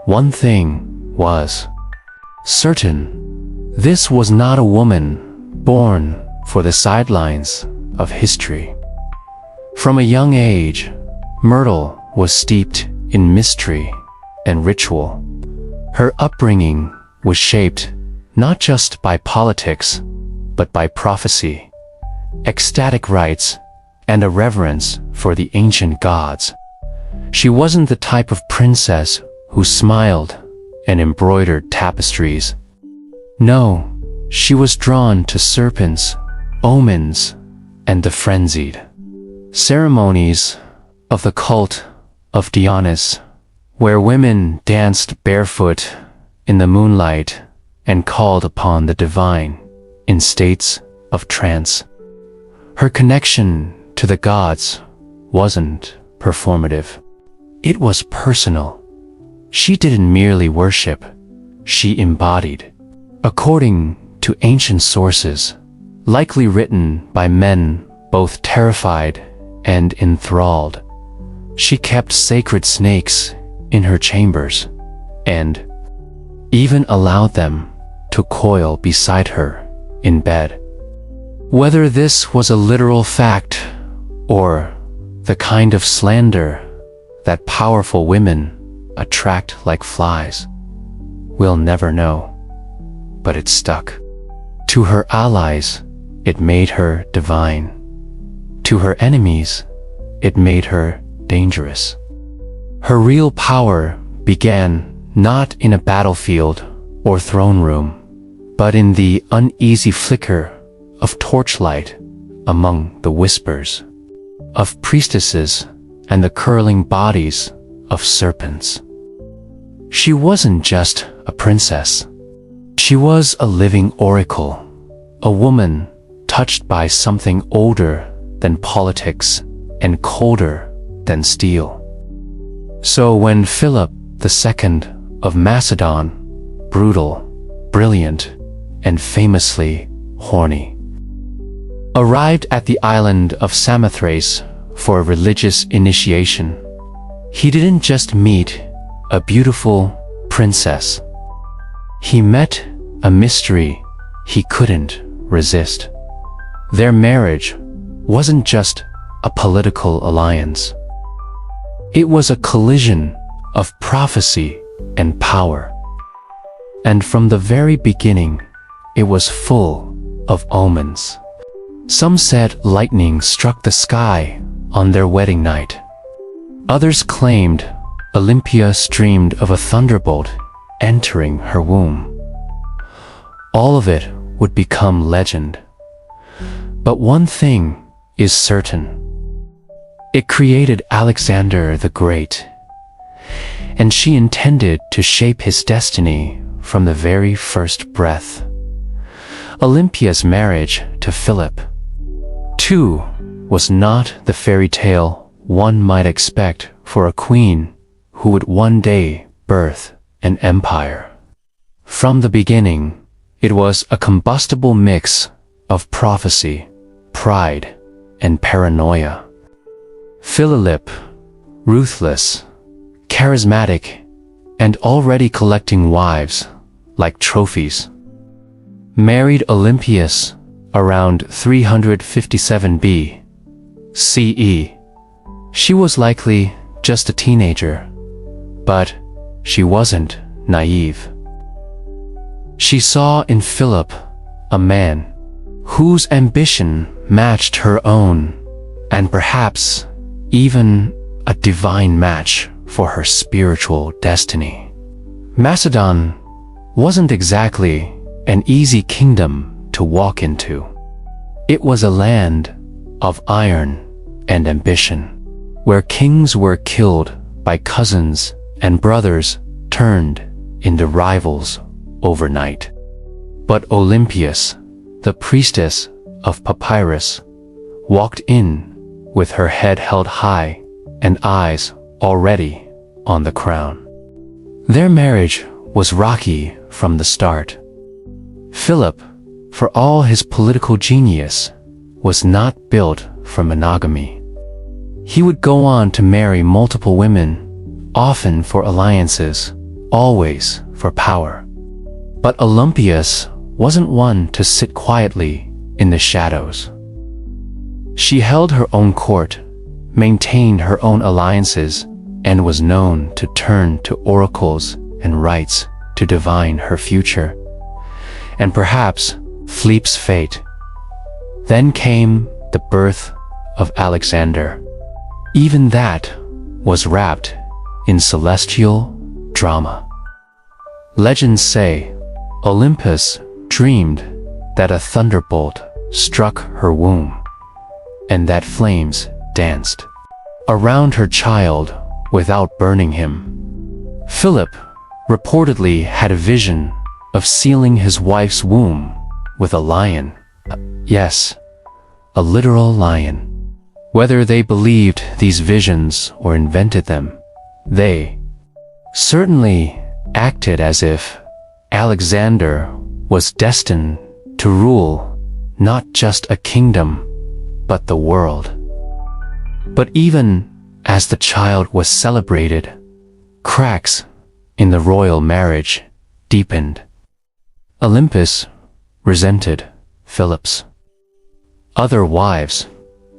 one thing was certain: this was not a woman born for the sidelines of history. From a young age, Myrtle was steeped in mystery and ritual. Her upbringing was shaped not just by politics, but by prophecy, ecstatic rites, and a reverence for the ancient gods. She wasn't the type of princess who smiled and embroidered tapestries. No, she was drawn to serpents, omens, and the frenzied ceremonies of the cult of Dionysus, where women danced barefoot in the moonlight and called upon the divine in states of trance. Her connection to the gods wasn't performative. It was personal. She didn't merely worship, she embodied. According to ancient sources, likely written by men both terrified and enthralled, she kept sacred snakes in her chambers, and even allowed them to coil beside her in bed. Whether this was a literal fact or the kind of slander that powerful women attract like flies, we'll never know. But it stuck. To her allies, it made her divine. To her enemies, it made her dangerous. Her real power began not in a battlefield or throne room, but in the uneasy flicker of torchlight among the whispers of priestesses and the curling bodies of serpents. She wasn't just a princess. She was a living oracle, a woman touched by something older than politics and colder than steel. So when Philip II of Macedon, brutal, brilliant, and famously horny, arrived at the island of Samothrace for a religious initiation, he didn't just meet a beautiful princess. He met a mystery he couldn't resist. Their marriage wasn't just a political alliance. It was a collision of prophecy and power. And from the very beginning, it was full of omens. Some said lightning struck the sky on their wedding night. Others claimed Olympias dreamed of a thunderbolt entering her womb. All of it would become legend. But one thing is certain. It created Alexander the Great, and she intended to shape his destiny from the very first breath. Olympia's marriage to Philip, too, was not the fairy tale one might expect for a queen who would one day birth an empire. From the beginning, it was a combustible mix of prophecy, pride, and paranoia. Philip, ruthless, charismatic, and already collecting wives like trophies, married Olympias around 357 BCE. She was likely just a teenager, but she wasn't naive. She saw in Philip a man whose ambition matched her own, and perhaps even a divine match for her spiritual destiny. Macedon wasn't exactly an easy kingdom to walk into. It was a land of iron and ambition, where kings were killed by cousins and brothers turned into rivals overnight. But Olympias, the priestess of Papyrus, walked in with her head held high and eyes already on the crown. Their marriage was rocky from the start. Philip, for all his political genius, was not built for monogamy. He would go on to marry multiple women, often for alliances, always for power. But Olympias wasn't one to sit quietly in the shadows. She held her own court, maintained her own alliances, and was known to turn to oracles and rites to divine her future, and perhaps Philip's fate. Then came the birth of Alexander. Even that was wrapped in celestial drama. Legends say Olympus dreamed that a thunderbolt struck her womb, and that flames danced around her child without burning him. Philip reportedly had a vision of sealing his wife's womb with a lion. Yes, a literal lion. Whether they believed these visions or invented them, they certainly acted as if Alexander was destined to rule not just a kingdom, but the world. But even as the child was celebrated, cracks in the royal marriage deepened. Olympus resented Philip's other wives,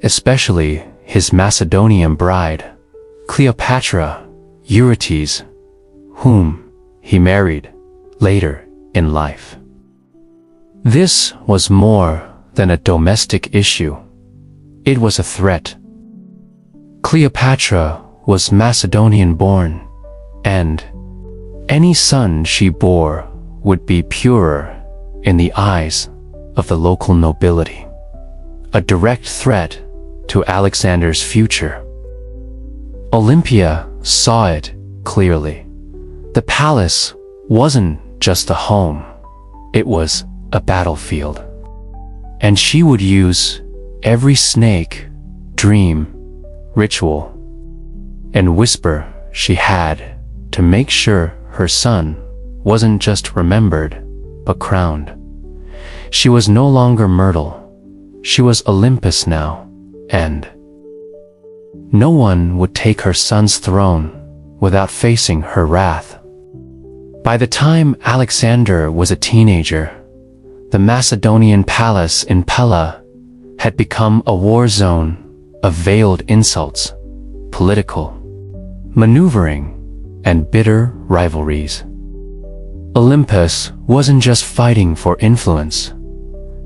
especially his Macedonian bride, Cleopatra Eurytes, whom he married later in life. This was more than a domestic issue. It was a threat. Cleopatra was Macedonian-born, and any son she bore would be purer in the eyes of the local nobility, a direct threat to Alexander's future. Olympia saw it clearly. The palace wasn't just a home, it was a battlefield. And she would use every snake, dream, ritual, and whisper she had to make sure her son wasn't just remembered, but crowned. She was no longer Myrtle. She was Olympus now, and no one would take her son's throne without facing her wrath. By the time Alexander was a teenager, the Macedonian palace in Pella had become a war zone of veiled insults, political maneuvering, and bitter rivalries. Olympus wasn't just fighting for influence.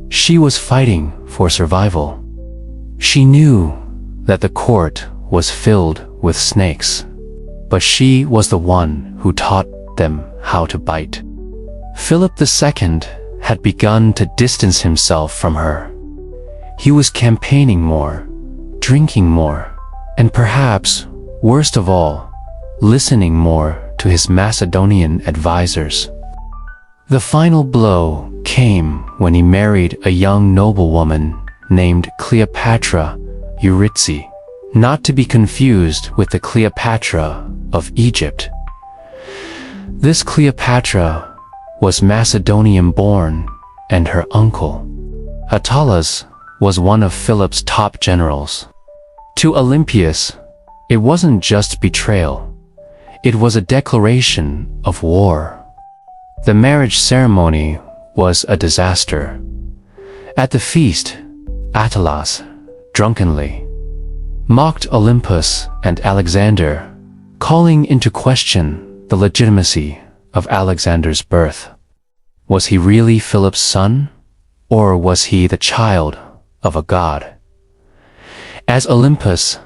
She was fighting for survival. She knew that the court was filled with snakes, but she was the one who taught them how to bite. Philip II had begun to distance himself from her. He was campaigning more, drinking more, and perhaps, worst of all, listening more to his Macedonian advisors. The final blow came when he married a young noblewoman named Cleopatra Eurydice, not to be confused with the Cleopatra of Egypt. This Cleopatra was Macedonian-born, and her uncle, Attalus, was one of Philip's top generals. To Olympias, it wasn't just betrayal. It was a declaration of war. The marriage ceremony was a disaster. At the feast, Attalus, drunkenly, mocked Olympus and Alexander, calling into question the legitimacy of Alexander's birth. Was he really Philip's son, or was he the child of a god? As Olympus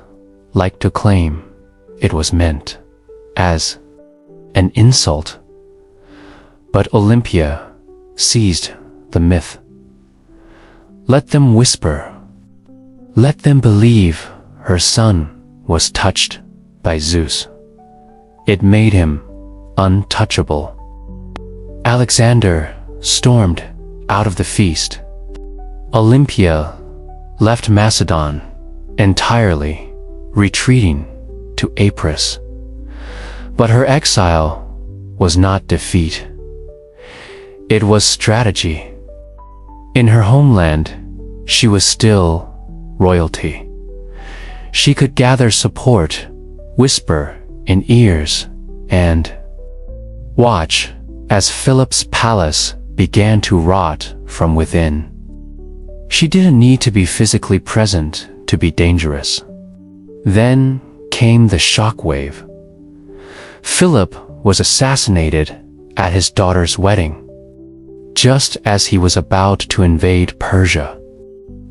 liked to claim, it was meant as an insult. But Olympia seized the myth. Let them whisper. Let them believe her son was touched by Zeus. It made him untouchable. Alexander stormed out of the feast. Olympia left Macedon entirely, retreating to Apris. But her exile was not defeat. It was strategy. In her homeland, she was still royalty. She could gather support, whisper in ears, and watch as Philip's palace began to rot from within. She didn't need to be physically present to be dangerous. Then came the shockwave. Philip was assassinated at his daughter's wedding, just as he was about to invade Persia,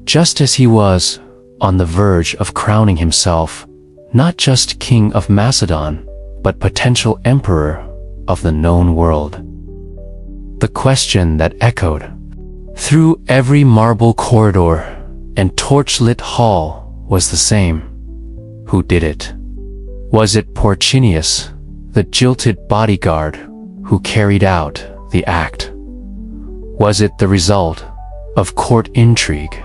just as he was on the verge of crowning himself not just king of Macedon, but potential emperor of the known world. The question that echoed through every marble corridor and torch-lit hall was the same. Who did it? Was it Porcinius, the jilted bodyguard who carried out the act? Was it the result of court intrigue?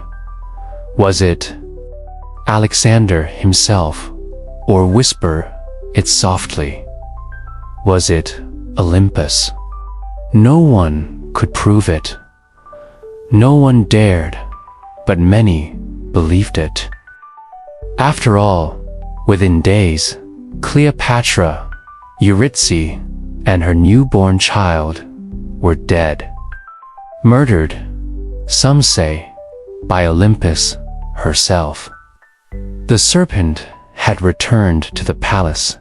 Was it Alexander himself, or whisper it softly? Was it Olympus? No one could prove it. No one dared, but many believed it. After all, within days, Cleopatra, Eurydice, and her newborn child were dead. Murdered, some say, by Olympus herself. The serpent had returned to the palace,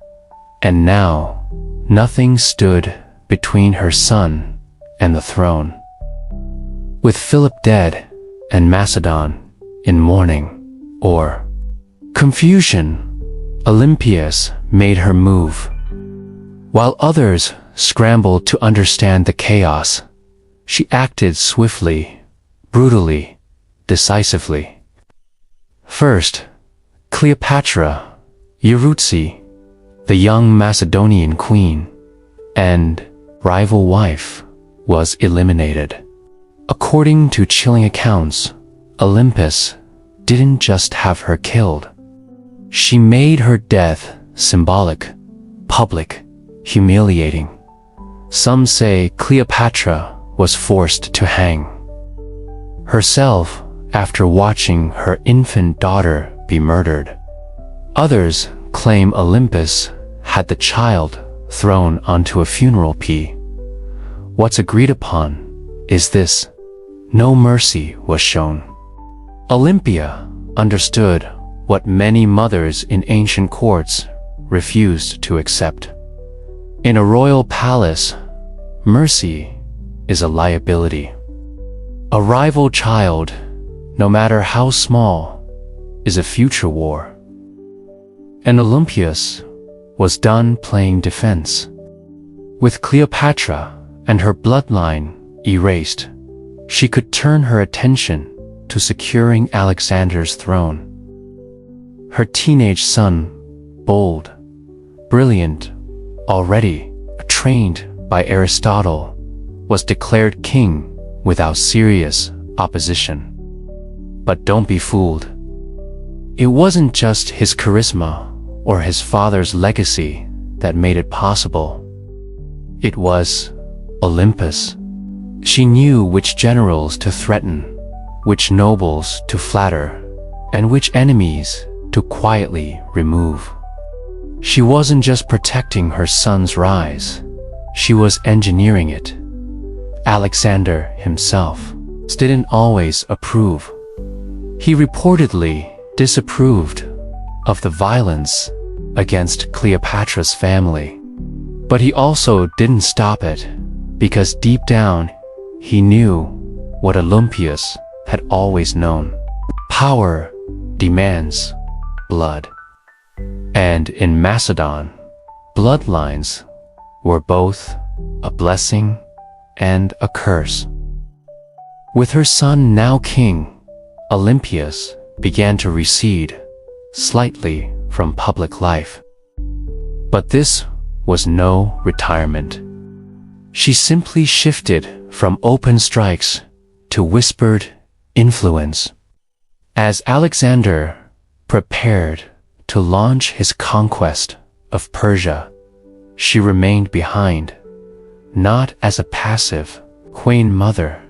and now nothing stood between her son and the throne. With Philip dead and Macedon in mourning, or confusion, Olympias made her move. While others scrambled to understand the chaos, she acted swiftly, brutally, decisively. First, Cleopatra, Eurydice, the young Macedonian queen and rival wife, was eliminated. According to chilling accounts, Olympus didn't just have her killed. She made her death symbolic, public, humiliating. Some say Cleopatra was forced to hang herself after watching her infant daughter be murdered. Others claim Olympus had the child thrown onto a funeral pyre. What's agreed upon is this: no mercy was shown. Olympia understood what many mothers in ancient courts refused to accept. In a royal palace, mercy is a liability. A rival child, no matter how small, is a future war. and Olympias was done playing defense. With Cleopatra and her bloodline erased, she could turn her attention to securing Alexander's throne. Her teenage son, bold, brilliant, already trained by Aristotle, was declared king without serious opposition. But don't be fooled. It wasn't just his charisma or his father's legacy that made it possible. It was Olympus. She knew which generals to threaten, which nobles to flatter, and which enemies to quietly remove. She wasn't just protecting her son's rise, she was engineering it. Alexander himself didn't always approve. He reportedly disapproved of the violence against Cleopatra's family. But he also didn't stop it, because deep down, he knew what Olympias had always known. Power demands blood. And in Macedon, bloodlines were both a blessing and a curse. With her son now king, Olympias began to recede slightly from public life. But this was no retirement. She simply shifted from open strikes to whispered influence. As Alexander prepared to launch his conquest of Persia, she remained behind, not as a passive queen mother,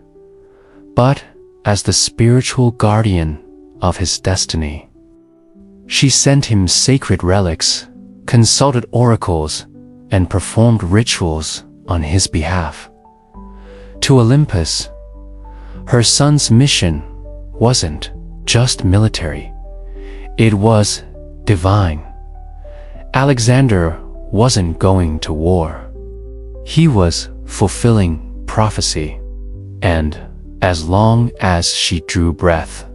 but as the spiritual guardian of his destiny. She sent him sacred relics, consulted oracles, and performed rituals on his behalf. To Olympus, her son's mission wasn't just military, it was divine. Alexander wasn't going to war. He was fulfilling prophecy. And as long as she drew breath,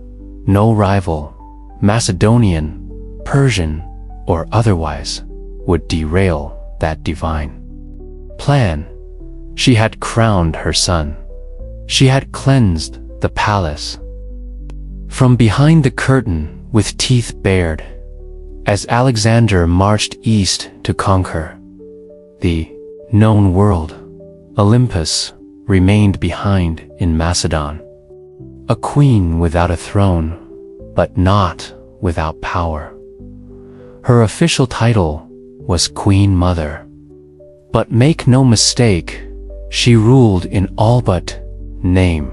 no rival, Macedonian, Persian, or otherwise, would derail that divine plan. She had crowned her son. She had cleansed the palace. From behind the curtain with teeth bared, as Alexander marched east to conquer the known world, Olympus remained behind in Macedon. A queen without a throne, but not without power. Her official title was Queen Mother. But make no mistake, she ruled in all but name.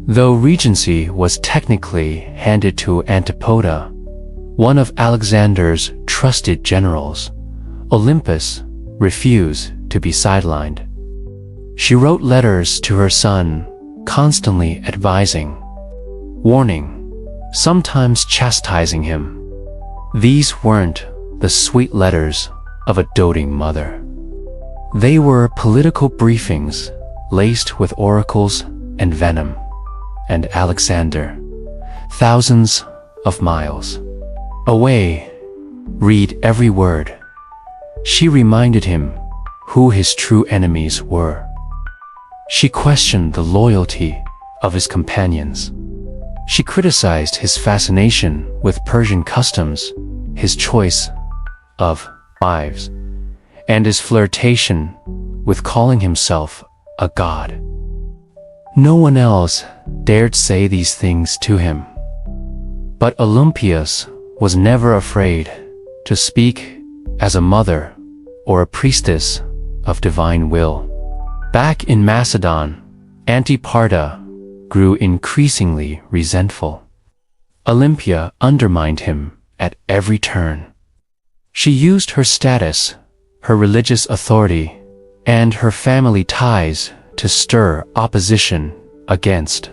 Though regency was technically handed to Antipoda, one of Alexander's trusted generals, Olympus refused to be sidelined. She wrote letters to her son, constantly advising, warning, sometimes chastising him. These weren't the sweet letters of a doting mother. They were political briefings laced with oracles and venom. And Alexander, thousands of miles away, read every word. She reminded him who his true enemies were. She questioned the loyalty of his companions. She criticized his fascination with Persian customs, his choice of wives, and his flirtation with calling himself a god. No one else dared say these things to him. But Olympias was never afraid to speak as a mother or a priestess of divine will. Back in Macedon, Antiparta grew increasingly resentful. Olympia undermined him at every turn. She used her status, her religious authority, and her family ties to stir opposition against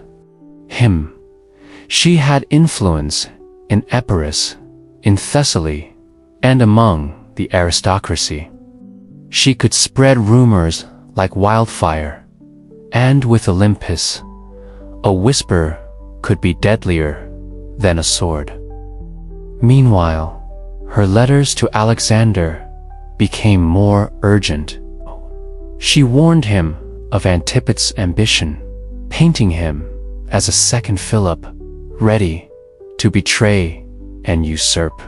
him. She had influence in Epirus, in Thessaly, and among the aristocracy. She could spread rumors like wildfire, and with Olympus, a whisper could be deadlier than a sword. Meanwhile, her letters to Alexander became more urgent. She warned him of Antipat's ambition, painting him as a second Philip, ready to betray and usurp.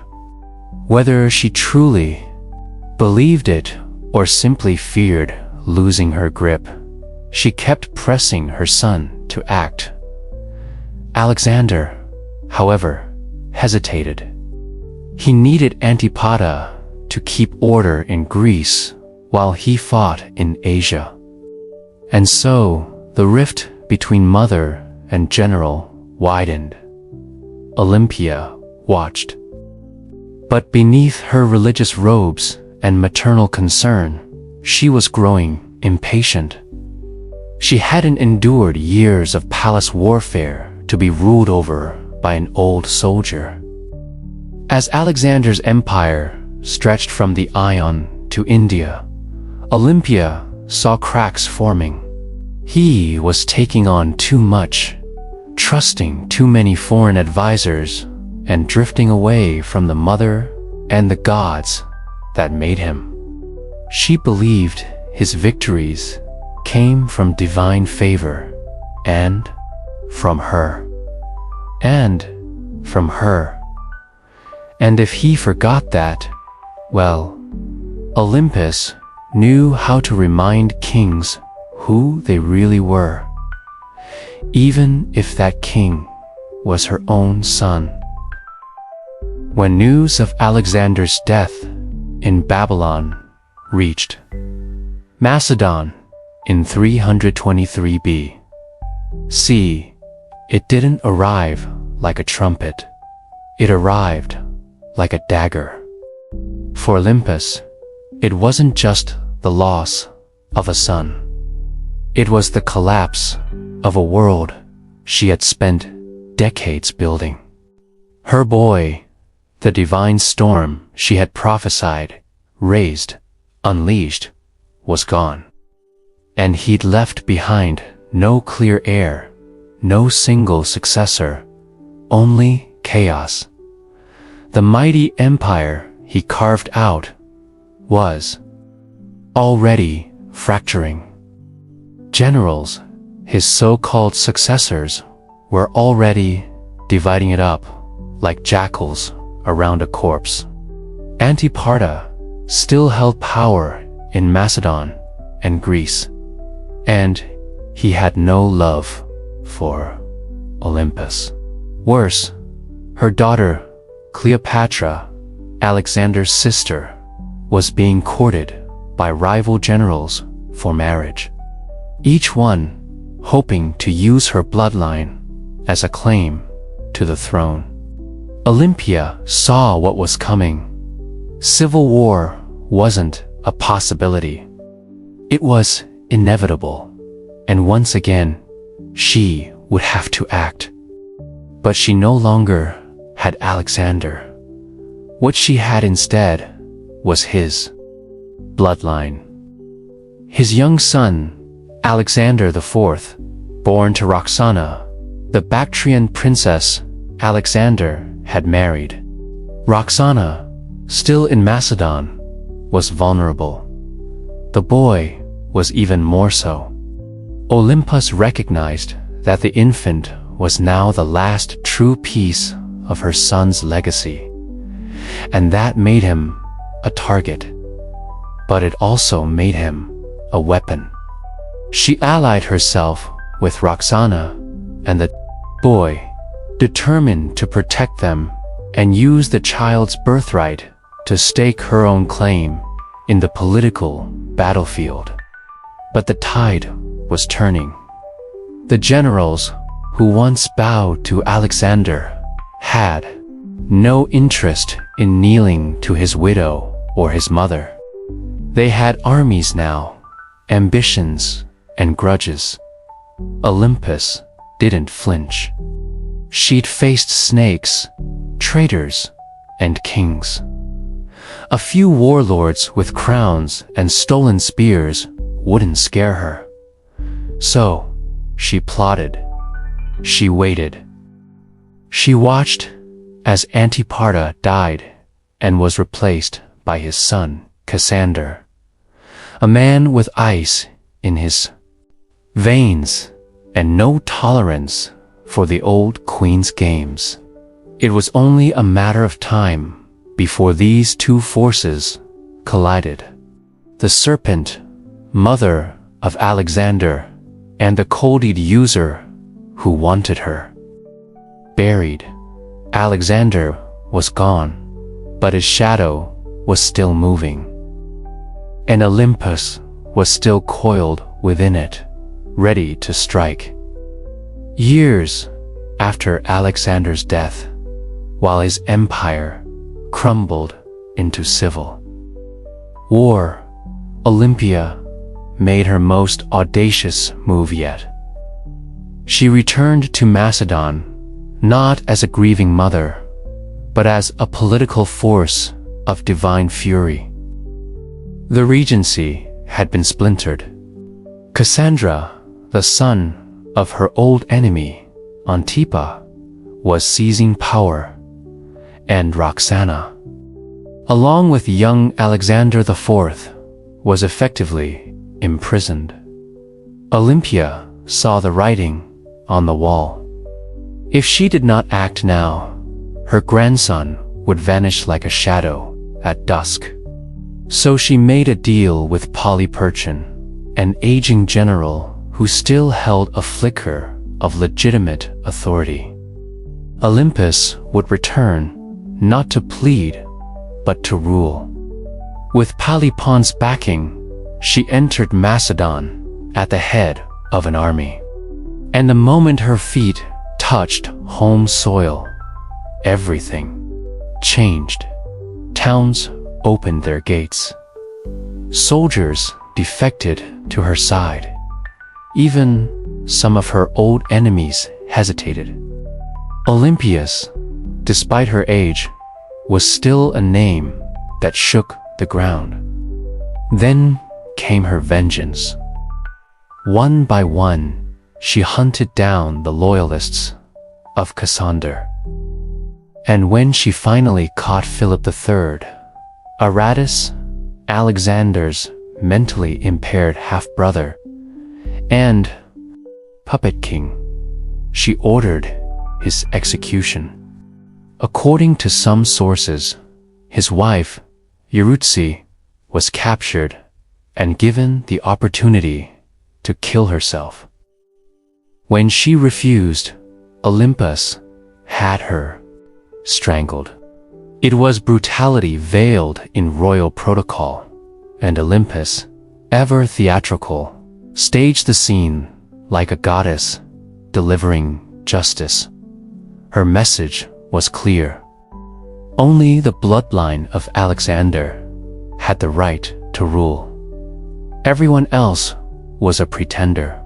Whether she truly believed it or simply feared losing her grip, she kept pressing her son to act. Alexander, however, hesitated. He needed Antipater to keep order in Greece while he fought in Asia. And so the rift between mother and general widened. Olympia watched. But beneath her religious robes and maternal concern, she was growing impatient. She hadn't endured years of palace warfare to be ruled over by an old soldier. As Alexander's empire stretched from the Ion to India, Olympia saw cracks forming. He was taking on too much, trusting too many foreign advisors, and drifting away from the mother and the gods that made him. She believed his victories came from divine favor, and from her. And from her. And if he forgot that, well, Olympus knew how to remind kings who they really were, even if that king was her own son. When news of Alexander's death in Babylon reached Macedon in 323 B.C., it didn't arrive like a trumpet. It arrived like a dagger. For Olympus, it wasn't just the loss of a son. It was the collapse of a world she had spent decades building. Her boy, the divine storm she had prophesied, raised, unleashed, was gone. And he'd left behind no clear heir, no single successor, only chaos. The mighty empire he carved out was already fracturing. Generals, his so-called successors, were already dividing it up like jackals around a corpse. Antipater still held power in Macedon and Greece, and he had no love for Olympus. Worse, her daughter, Cleopatra, Alexander's sister, was being courted by rival generals for marriage, each one hoping to use her bloodline as a claim to the throne. Olympia saw what was coming. Civil war wasn't a possibility. It was inevitable, and once again, she would have to act. But she no longer had Alexander. What she had instead was his bloodline. His young son, Alexander IV, born to Roxana, the Bactrian princess Alexander had married. Roxana, still in Macedon, was vulnerable. The boy was even more so. Olympus recognized that the infant was now the last true piece of her son's legacy, and that made him a target, but it also made him a weapon. She allied herself with Roxana and the boy, determined to protect them and use the child's birthright to stake her own claim in the political battlefield. But the tide was turning. The generals who once bowed to Alexander had no interest in kneeling to his widow or his mother. They had armies now, ambitions and grudges. Olympus didn't flinch. She'd faced snakes, traitors, and kings. A few warlords with crowns and stolen spears wouldn't scare her. So, she plotted. She waited. She watched as Antipater died and was replaced by his son, Cassander, a man with ice in his veins and no tolerance for the old queen's games. It was only a matter of time before these two forces collided. The serpent, mother of Alexander, and the cold-eyed user who wanted her. Buried, Alexander was gone, but his shadow was still moving, and Olympus was still coiled within it, ready to strike. Years after Alexander's death, while his empire crumbled into civil war, Olympia made her most audacious move yet. She returned to Macedon not as a grieving mother, but as a political force of divine fury. The regency had been splintered. Cassandra, the son of her old enemy, Antipa, was seizing power, and Roxana, along with young Alexander IV, was effectively imprisoned. Olympia saw the writing on the wall. If she did not act now, her grandson would vanish like a shadow at dusk. So she made a deal with Polyperchon, an aging general who still held a flicker of legitimate authority. Olympus would return, not to plead, but to rule. With Polypon's backing, she entered Macedon at the head of an army. And the moment her feet touched home soil, everything changed. Towns opened their gates. Soldiers defected to her side. Even some of her old enemies hesitated. Olympias, despite her age, was still a name that shook the ground. Then came her vengeance. One by one, she hunted down the loyalists of Cassander. And when she finally caught Philip III, Aratus, Alexander's mentally impaired half-brother, and puppet king, she ordered his execution. According to some sources, his wife, Eurydice, was captured and given the opportunity to kill herself. When she refused, Olympus had her strangled. It was brutality veiled in royal protocol, and Olympus, ever theatrical, staged the scene like a goddess delivering justice. Her message was clear. Only the bloodline of Alexander had the right to rule. Everyone else was a pretender.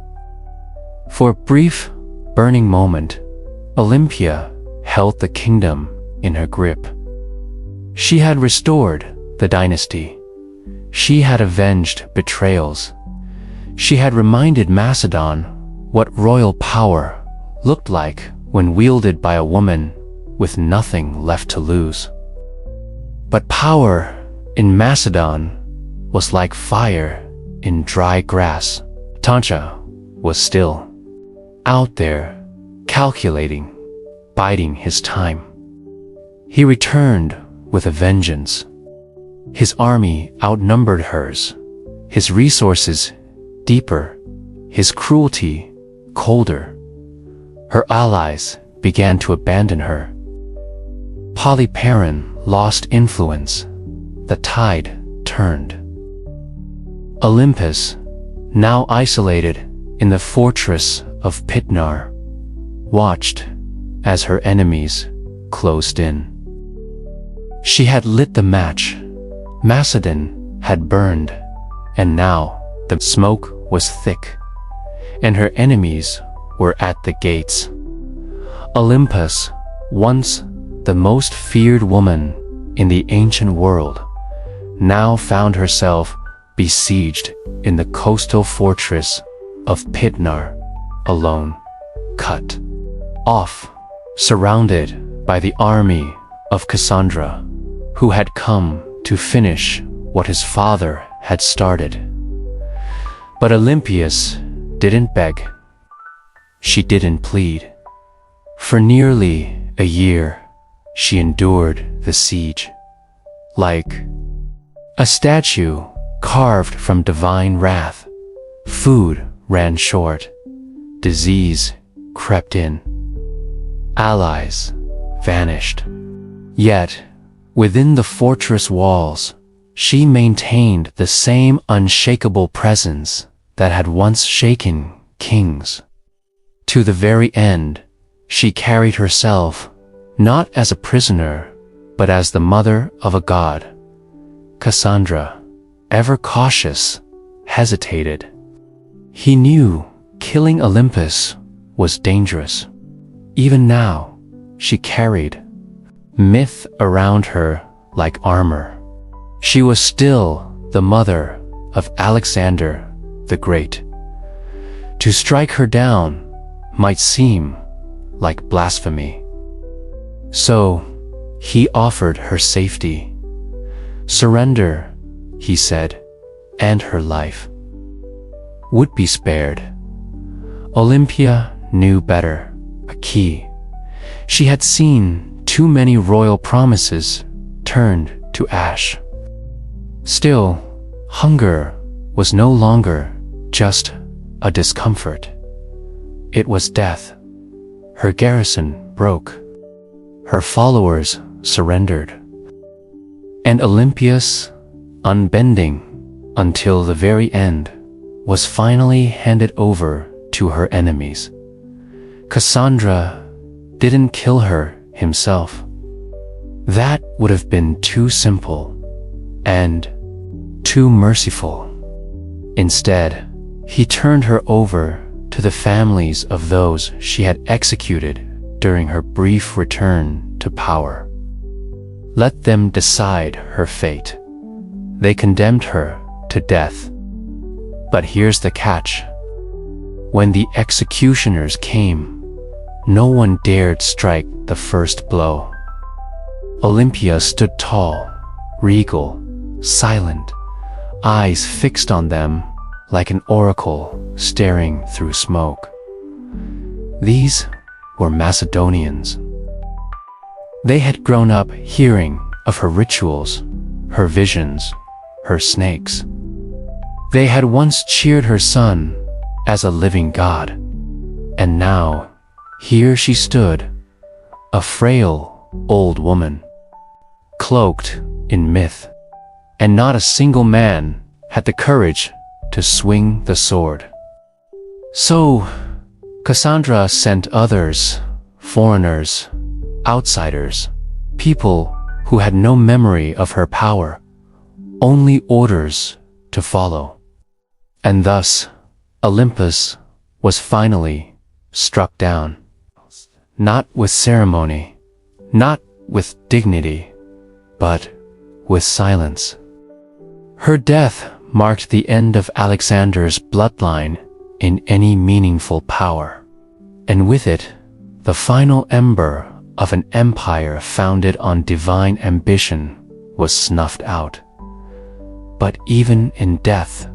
For a brief, burning moment, Olympia held the kingdom in her grip. She had restored the dynasty. She had avenged betrayals. She had reminded Macedon what royal power looked like when wielded by a woman with nothing left to lose. But power in Macedon was like fire in dry grass. Tancha was still out there, calculating, biding his time. He returned with a vengeance. His army outnumbered hers, his resources deeper, his cruelty colder. Her allies began to abandon her. Polyperchon lost influence. The tide turned. Olympus, now isolated in the fortress of Pitnar, watched as her enemies closed in. She had lit the match. Macedon had burned, and now the smoke was thick, and her enemies were at the gates. Olympus, once the most feared woman in the ancient world, now found herself besieged in the coastal fortress of Pitnar, alone, cut off, surrounded by the army of Cassandra, who had come to finish what his father had started. But Olympias didn't beg. She didn't plead. For nearly a year, she endured the siege. Like a statue carved from divine wrath, food ran short, disease crept in, allies vanished. Yet, within the fortress walls, she maintained the same unshakable presence that had once shaken kings. To the very end, she carried herself not as a prisoner, but as the mother of a god. Cassandra, ever cautious, hesitated. He knew killing Olympus was dangerous. Even now, she carried myth around her like armor. She was still the mother of Alexander the Great. To strike her down might seem like blasphemy. So, he offered her safety. Surrender, he said, and her life would be spared. Olympia knew better, a key. She had seen too many royal promises turned to ash. Still, hunger was no longer just a discomfort. It was death. Her garrison broke. Her followers surrendered. And Olympias, unbending until the very end, was finally handed over to her enemies. Cassandra didn't kill her himself. That would have been too simple and too merciful. Instead, he turned her over to the families of those she had executed during her brief return to power. Let them decide her fate. They condemned her to death. But here's the catch. When the executioners came, no one dared strike the first blow. Olympia stood tall, regal, silent, eyes fixed on them like an oracle staring through smoke. These were Macedonians. They had grown up hearing of her rituals, her visions, her snakes. They had once cheered her son as a living god. And now, here she stood, a frail old woman, cloaked in myth, and not a single man had the courage to swing the sword. So, Cassandra sent others, foreigners, outsiders, people who had no memory of her power, only orders to follow. And thus, Olympus was finally struck down. Not with ceremony, not with dignity, but with silence. Her death marked the end of Alexander's bloodline in any meaningful power, and with it, the final ember of an empire founded on divine ambition was snuffed out. But even in death,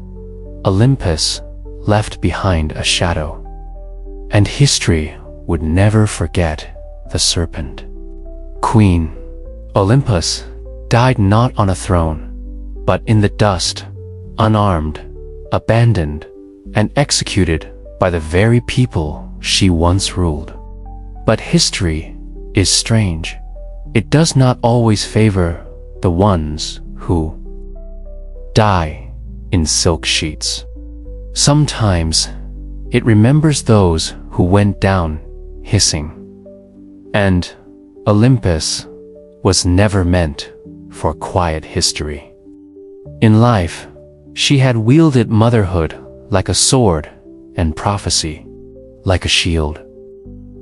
Olympus left behind a shadow, and history would never forget the serpent. Queen Olympus died not on a throne, but in the dust, unarmed, abandoned, and executed by the very people she once ruled. But history is strange. It does not always favor the ones who die in silk sheets. Sometimes it remembers those who went down hissing. And Olympus was never meant for quiet history. In life, she had wielded motherhood like a sword and prophecy like a shield.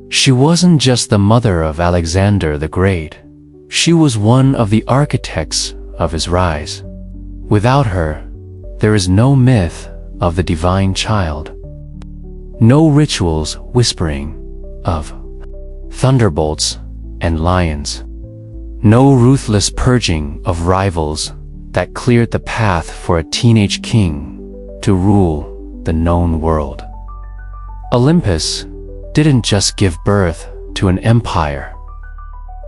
She wasn't just the mother of Alexander the Great. She was one of the architects of his rise. Without her, there is no myth of the divine child, no rituals whispering of thunderbolts and lions, No ruthless purging of rivals that cleared the path for a teenage king to rule the known world. Olympus didn't just give birth to an empire.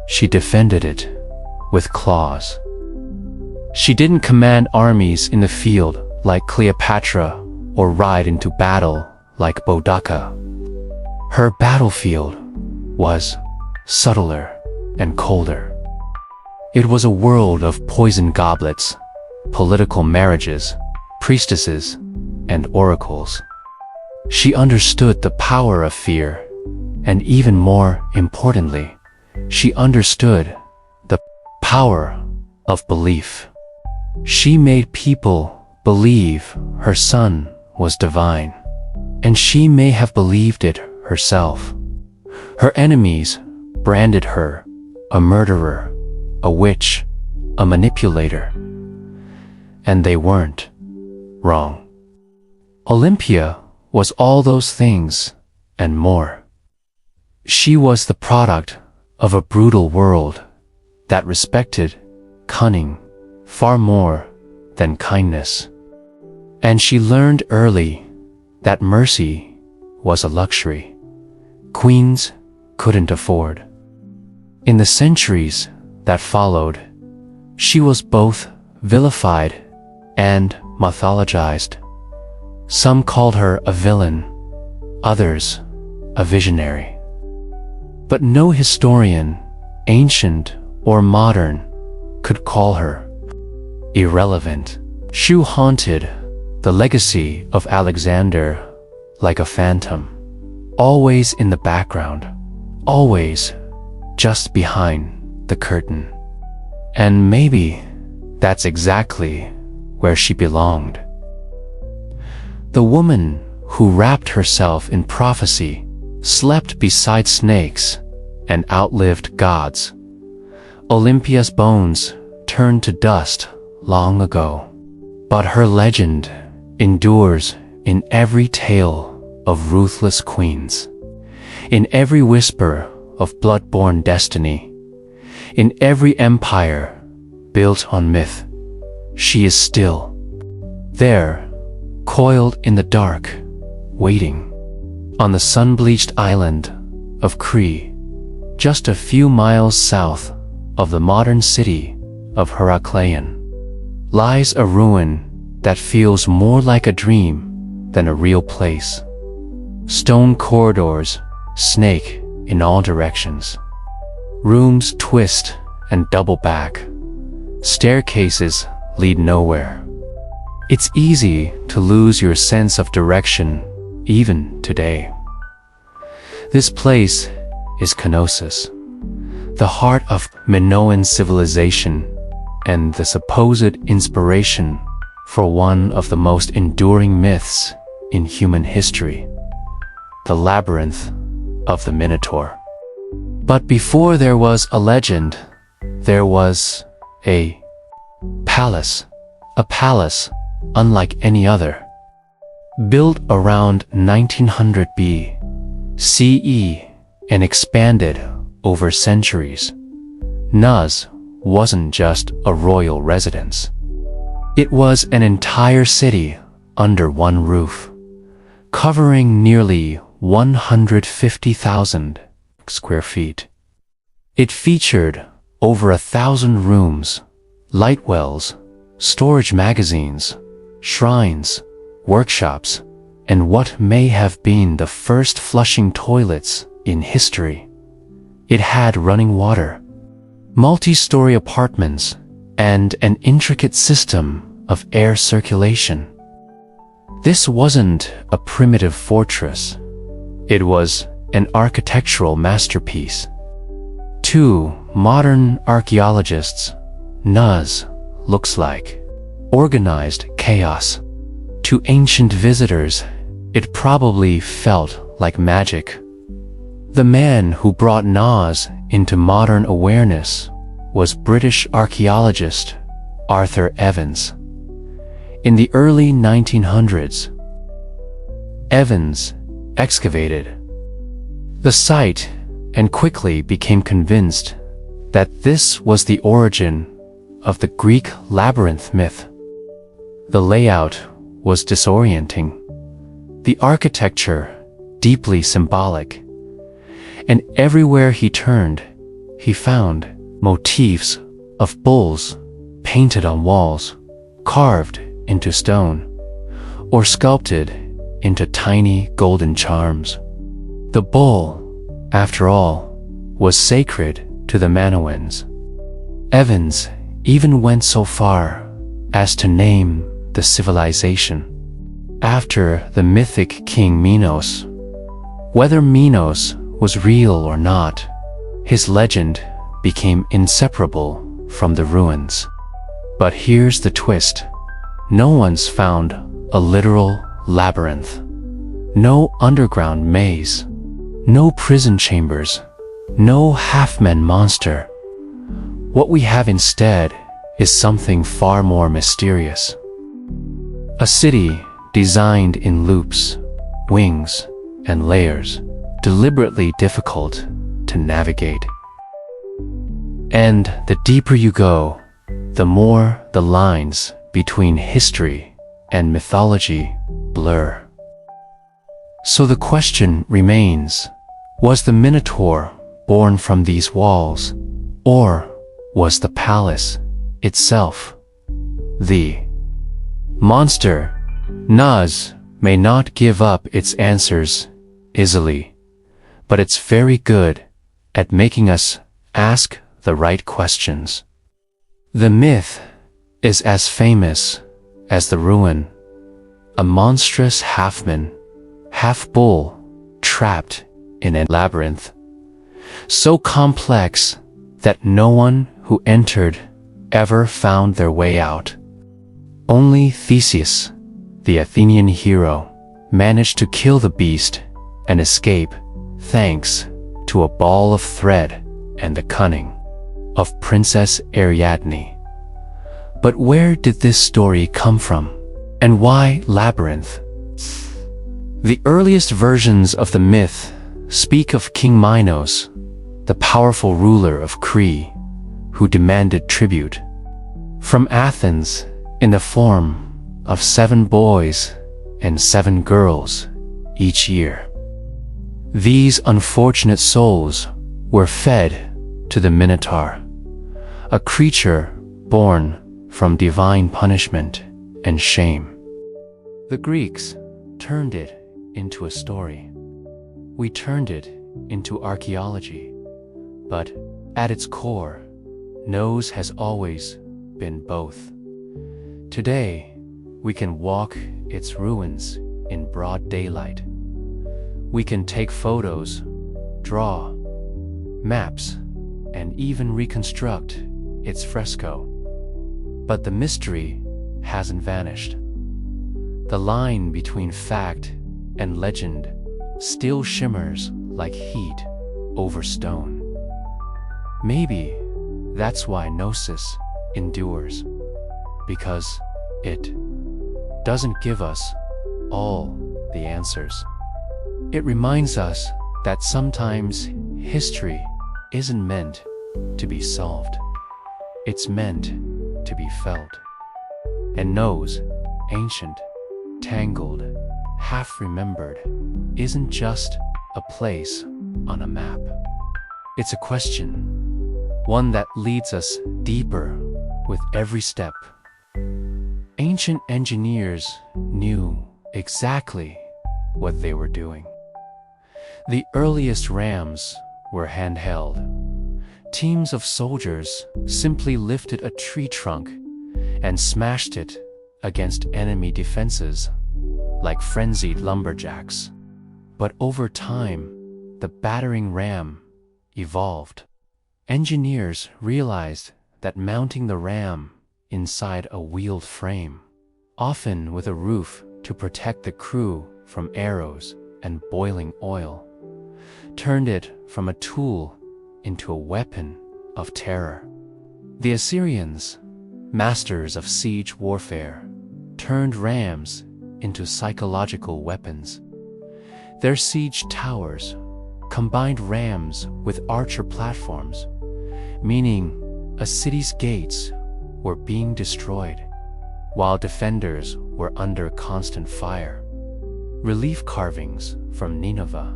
She defended it with claws. She didn't command armies in the field like Cleopatra or ride into battle like Boudica. Her battlefield was subtler and colder. It was a world of poisoned goblets, political marriages, priestesses, and oracles. She understood the power of fear, and even more importantly, she understood the power of belief. She made people believe her son was divine, and she may have believed it herself. Her enemies branded her a murderer, a witch, a manipulator. And they weren't wrong. Olympia was all those things and more. She was the product of a brutal world that respected cunning far more than kindness. And she learned early that mercy was a luxury queens couldn't afford. In the centuries that followed, she was both vilified and mythologized. Some called her a villain, others a visionary. But no historian, ancient or modern, could call her irrelevant. She haunted the legacy of Alexander like a phantom, always in the background, always just behind the curtain. And maybe that's exactly where she belonged. The woman who wrapped herself in prophecy, slept beside snakes, and outlived gods. Olympia's bones turned to dust long ago, but her legend endures in every tale of ruthless queens, in every whisper of blood-borne destiny, in every empire built on myth. She is still there, coiled in the dark, waiting on the sun-bleached island of Crete, just a few miles south of the modern city of Heracleion, lies a ruin that feels more like a dream than a real place. Stone corridors snake in all directions. Rooms twist and double back. Staircases lead nowhere. It's easy to lose your sense of direction even today. This place is Knossos, the heart of Minoan civilization and the supposed inspiration for one of the most enduring myths in human history, the Labyrinth of the Minotaur. But before there was a legend, there was a palace unlike any other. Built around 1900 BCE and expanded over centuries, Knossos wasn't just a royal residence. It was an entire city under one roof, covering nearly 150,000 square feet. It featured over 1,000 rooms, light wells, storage magazines, shrines, workshops, and what may have been the first flushing toilets in history. It had running water, multi-story apartments, and an intricate system of air circulation. This wasn't a primitive fortress. It was an architectural masterpiece. To modern archaeologists, Knossos looks like organized chaos. To ancient visitors, it probably felt like magic. The man who brought Knossos into modern awareness was British archaeologist Arthur Evans. In the early 1900s, Evans excavated the site and quickly became convinced that this was the origin of the Greek labyrinth myth. The layout was disorienting, the architecture deeply symbolic, and everywhere he turned, he found motifs of bulls painted on walls, carved into stone, or sculpted into tiny golden charms. The bull, after all, was sacred to the Minoans. Evans even went so far as to name the civilization after the mythic king Minos. Whether Minos was real or not, his legend became inseparable from the ruins. But here's the twist. No one's found a literal labyrinth. No underground maze. No prison chambers. No half-man monster. What we have instead is something far more mysterious. A city designed in loops, wings, and layers, deliberately difficult to navigate. And the deeper you go, the more the lines between history and mythology blur. So the question remains, was the Minotaur born from these walls, or was the palace itself? The monster Knossos may not give up its answers easily, but it's very good at making us ask the right questions. The myth is as famous as the ruin, a monstrous half-man, half-bull trapped in a labyrinth, so complex that no one who entered ever found their way out. Only Theseus, the Athenian hero, managed to kill the beast and escape thanks to a ball of thread and the cunning of Princess Ariadne. But where did this story come from? And why labyrinth? The earliest versions of the myth speak of King Minos, the powerful ruler of Crete, who demanded tribute from Athens in the form of 7 boys and 7 girls each year. These unfortunate souls were fed to the Minotaur, a creature born from divine punishment and shame. The Greeks turned it into a story. We turned it into archaeology. But at its core, Knossos has always been both. Today, we can walk its ruins in broad daylight. We can take photos, draw maps, and even reconstruct its fresco. But the mystery hasn't vanished. The line between fact and legend still shimmers like heat over stone. Maybe that's why Knossos endures, because it doesn't give us all the answers. It reminds us that sometimes history isn't meant to be solved. It's meant to be felt. And Knossos, ancient, tangled, half-remembered, isn't just a place on a map. It's a question, one that leads us deeper with every step. Ancient engineers knew exactly what they were doing. The earliest rams were handheld. Teams of soldiers simply lifted a tree trunk and smashed it against enemy defenses like frenzied lumberjacks. But over time, the battering ram evolved. Engineers realized that mounting the ram inside a wheeled frame, often with a roof to protect the crew from arrows and boiling oil, turned it from a tool into a weapon of terror. The Assyrians, masters of siege warfare, turned rams into psychological weapons. Their siege towers combined rams with archer platforms meaning a city's gates were being destroyed, while defenders were under constant fire. Relief carvings from Nineveh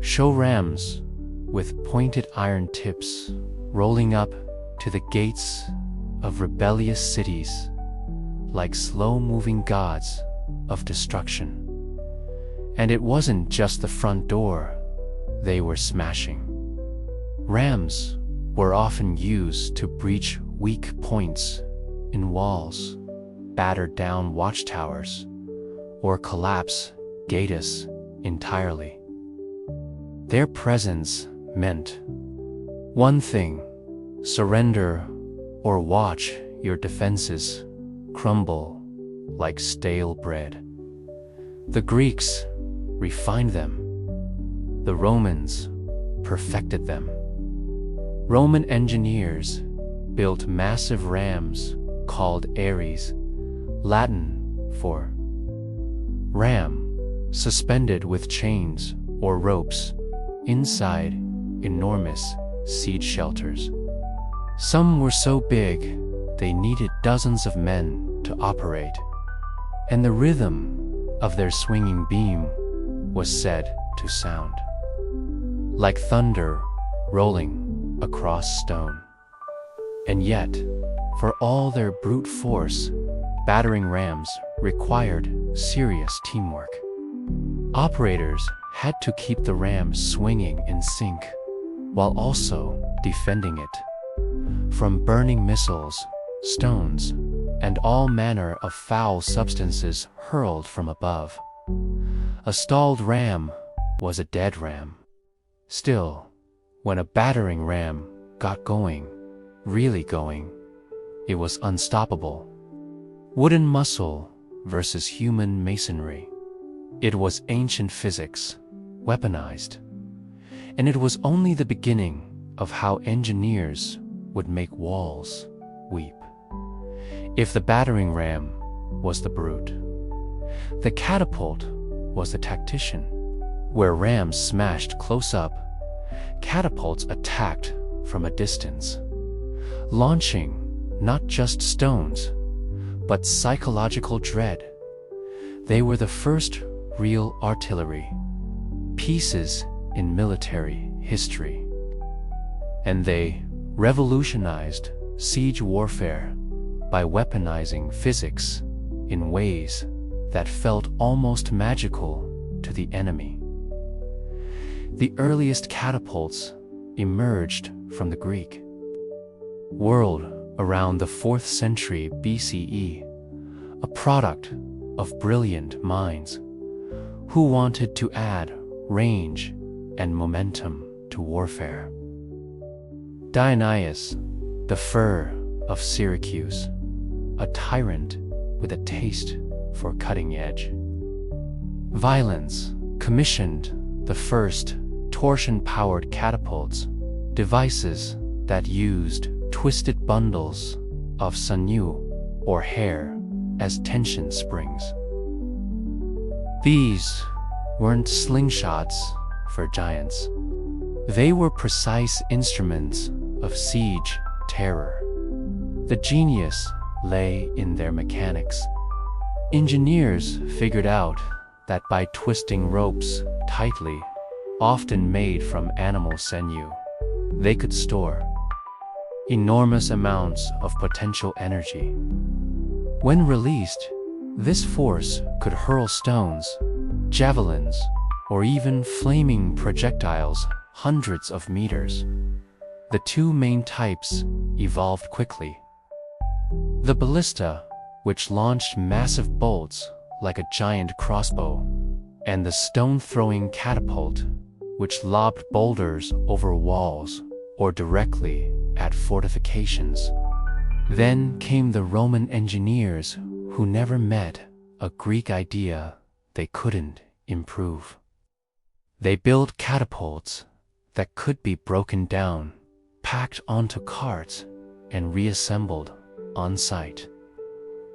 show rams with pointed iron tips rolling up to the gates of rebellious cities like slow-moving gods of destruction. And it wasn't just the front door they were smashing. Rams were often used to breach weak points in walls, batter down watchtowers, or collapse gates entirely. Their presence meant one thing: surrender or watch your defenses crumble like stale bread. The Greeks refined them. The Romans perfected them. Roman engineers built massive rams called Ares, Latin for ram, suspended with chains or ropes inside enormous siege shelters. Some were so big they needed dozens of men to operate, and the rhythm of their swinging beam was said to sound like thunder rolling across stone. And yet, for all their brute force, battering rams required serious teamwork. Operators had to keep the ram swinging in sync, while also defending it from burning missiles, stones, and all manner of foul substances hurled from above. A stalled ram was a dead ram. Still, when a battering ram got going, really going, it was unstoppable. Wooden muscle versus human masonry. It was ancient physics, weaponized. And it was only the beginning of how engineers would make walls weep. If the battering ram was the brute, the catapult was the tactician. Where rams smashed close up, catapults attacked from a distance, launching not just stones, but psychological dread. They were the first real artillery pieces in military history. And they revolutionized siege warfare by weaponizing physics in ways that felt almost magical to the enemy. The earliest catapults emerged from the Greek world around the 4th century BCE, a product of brilliant minds who wanted to add range and momentum to warfare. Dionysius, the fur of Syracuse, a tyrant with a taste for cutting edge. Valens commissioned the first torsion-powered catapults, devices that used twisted bundles of sinew or hair as tension springs. These weren't slingshots for giants. They were precise instruments of siege terror. The genius lay in their mechanics. Engineers figured out that by twisting ropes tightly, often made from animal sinew, they could store enormous amounts of potential energy. When released, this force could hurl stones, javelins, or even flaming projectiles hundreds of meters. The two main types evolved quickly. The ballista, which launched massive bolts like a giant crossbow, and the stone-throwing catapult, which lobbed boulders over walls or directly at fortifications. Then came the Roman engineers who never met a Greek idea they couldn't improve. They built catapults that could be broken down, packed onto carts, and reassembled on site.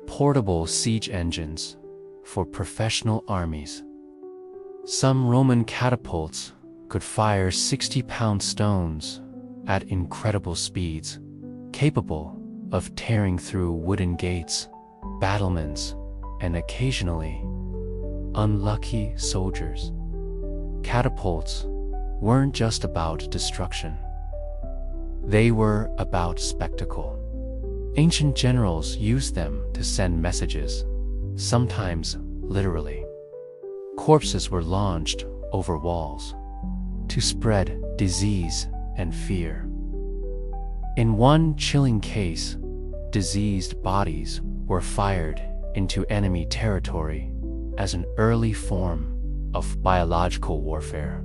Portable siege engines for professional armies. Some Roman catapults could fire 60-pound stones at incredible speeds, capable of tearing through wooden gates, battlements, and occasionally unlucky soldiers. Catapults weren't just about destruction. They were about spectacle. Ancient generals used them to send messages, sometimes literally. Corpses were launched over walls to spread disease and fear. In one chilling case, diseased bodies were fired into enemy territory as an early form of biological warfare.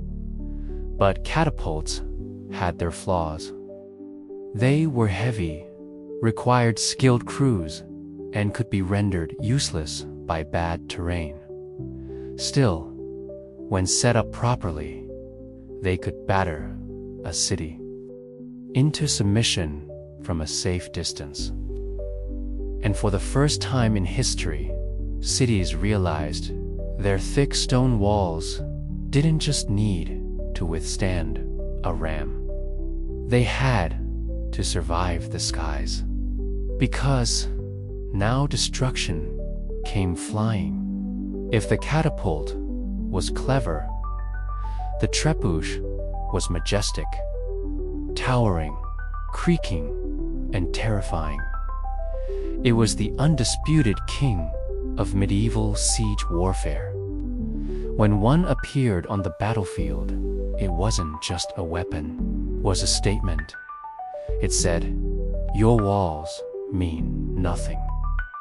But catapults had their flaws. They were heavy, required skilled crews, and could be rendered useless by bad terrain. Still, when set up properly, they could batter a city into submission from a safe distance. And for the first time in history, cities realized their thick stone walls didn't just need to withstand a ram. They had to survive the skies. Because now destruction came flying. If the catapult was clever, the trebuchet was majestic, towering, creaking, and terrifying. It was the undisputed king of medieval siege warfare. When one appeared on the battlefield, it wasn't just a weapon, it was a statement. It said, "Your walls mean nothing."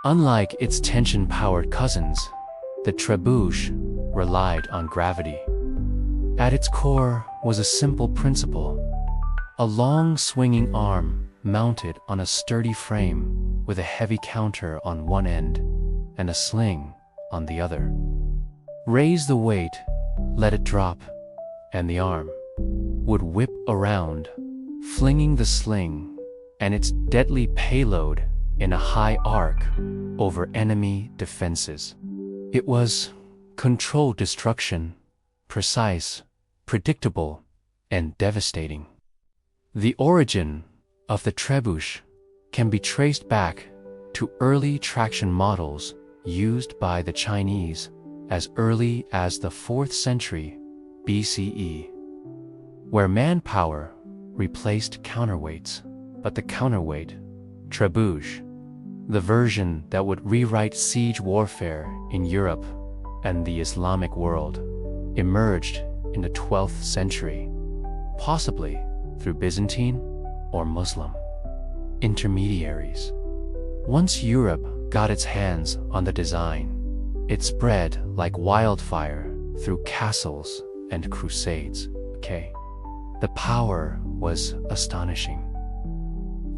Unlike its tension-powered cousins, the trebuchet relied on gravity. At its core was a simple principle: a long swinging arm mounted on a sturdy frame with a heavy counter on one end and a sling on the other. Raise the weight, let it drop, and the arm would whip around, flinging the sling and its deadly payload in a high arc over enemy defenses. It was controlled destruction, precise, predictable, and devastating. The origin of the trebuchet can be traced back to early traction models used by the Chinese as early as the 4th century BCE, where manpower replaced counterweights. But the counterweight, trebuchet, the version that would rewrite siege warfare in Europe and the Islamic world, emerged in the 12th century, possibly through Byzantine or Muslim intermediaries. Once Europe got its hands on the design, it spread like wildfire through castles and crusades. The power was astonishing.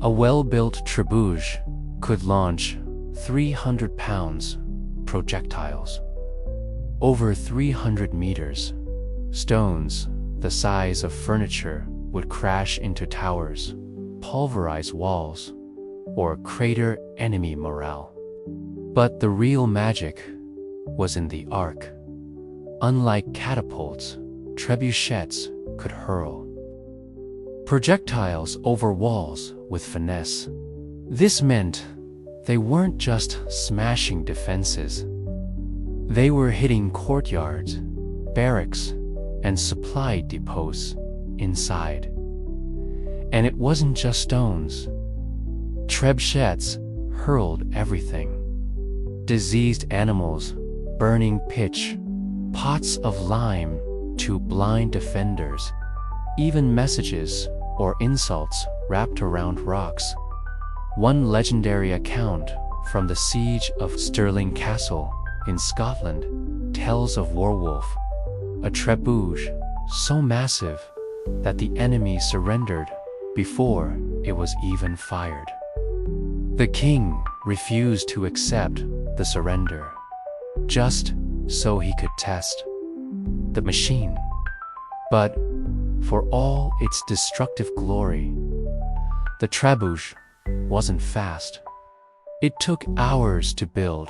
A well-built trebuchet could launch 300-pound projectiles over 300 meters. Stones the size of furniture would crash into towers, pulverize walls, or crater enemy morale. But the real magic was in the arc. Unlike catapults, trebuchets could hurl projectiles over walls with finesse. This meant they weren't just smashing defenses. They were hitting courtyards, barracks, and supply depots inside. And it wasn't just stones. Trebuchets hurled everything: diseased animals, burning pitch, pots of lime to blind defenders, even messages or insults wrapped around rocks. One legendary account from the siege of Stirling Castle in Scotland tells of Werewolf, a trebuchet so massive that the enemy surrendered before it was even fired. The king refused to accept the surrender, just so he could test the machine. But for all its destructive glory, the trebuchet wasn't fast. It took hours to build,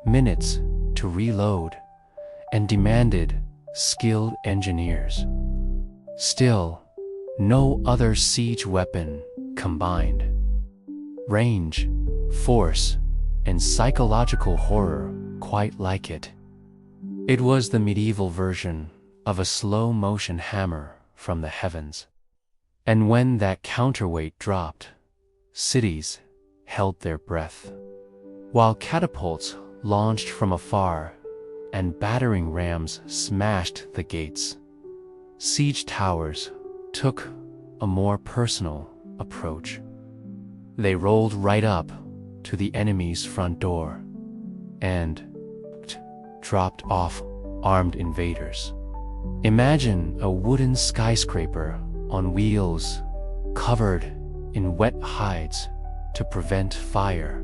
minutes to reload, and demanded skilled engineers. Still, No other siege weapon combined range, force, and psychological horror quite like it. It was the medieval version of a slow-motion hammer from the heavens. And when that counterweight dropped, cities held their breath. While catapults launched from afar and battering rams smashed the gates, siege towers took a more personal approach. They rolled right up to the enemy's front door and dropped off armed invaders. Imagine a wooden skyscraper on wheels covered in wet hides to prevent fire,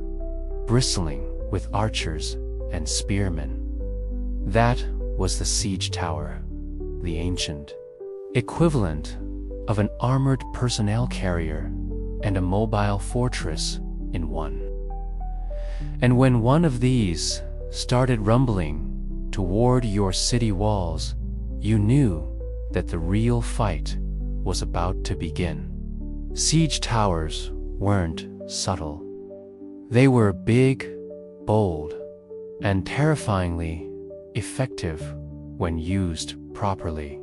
bristling with archers and spearmen. That was the siege tower, the ancient equivalent of an armored personnel carrier and a mobile fortress in one. And when one of these started rumbling toward your city walls, you knew that the real fight was about to begin. Siege towers weren't subtle. They were big, bold, and terrifyingly effective when used properly.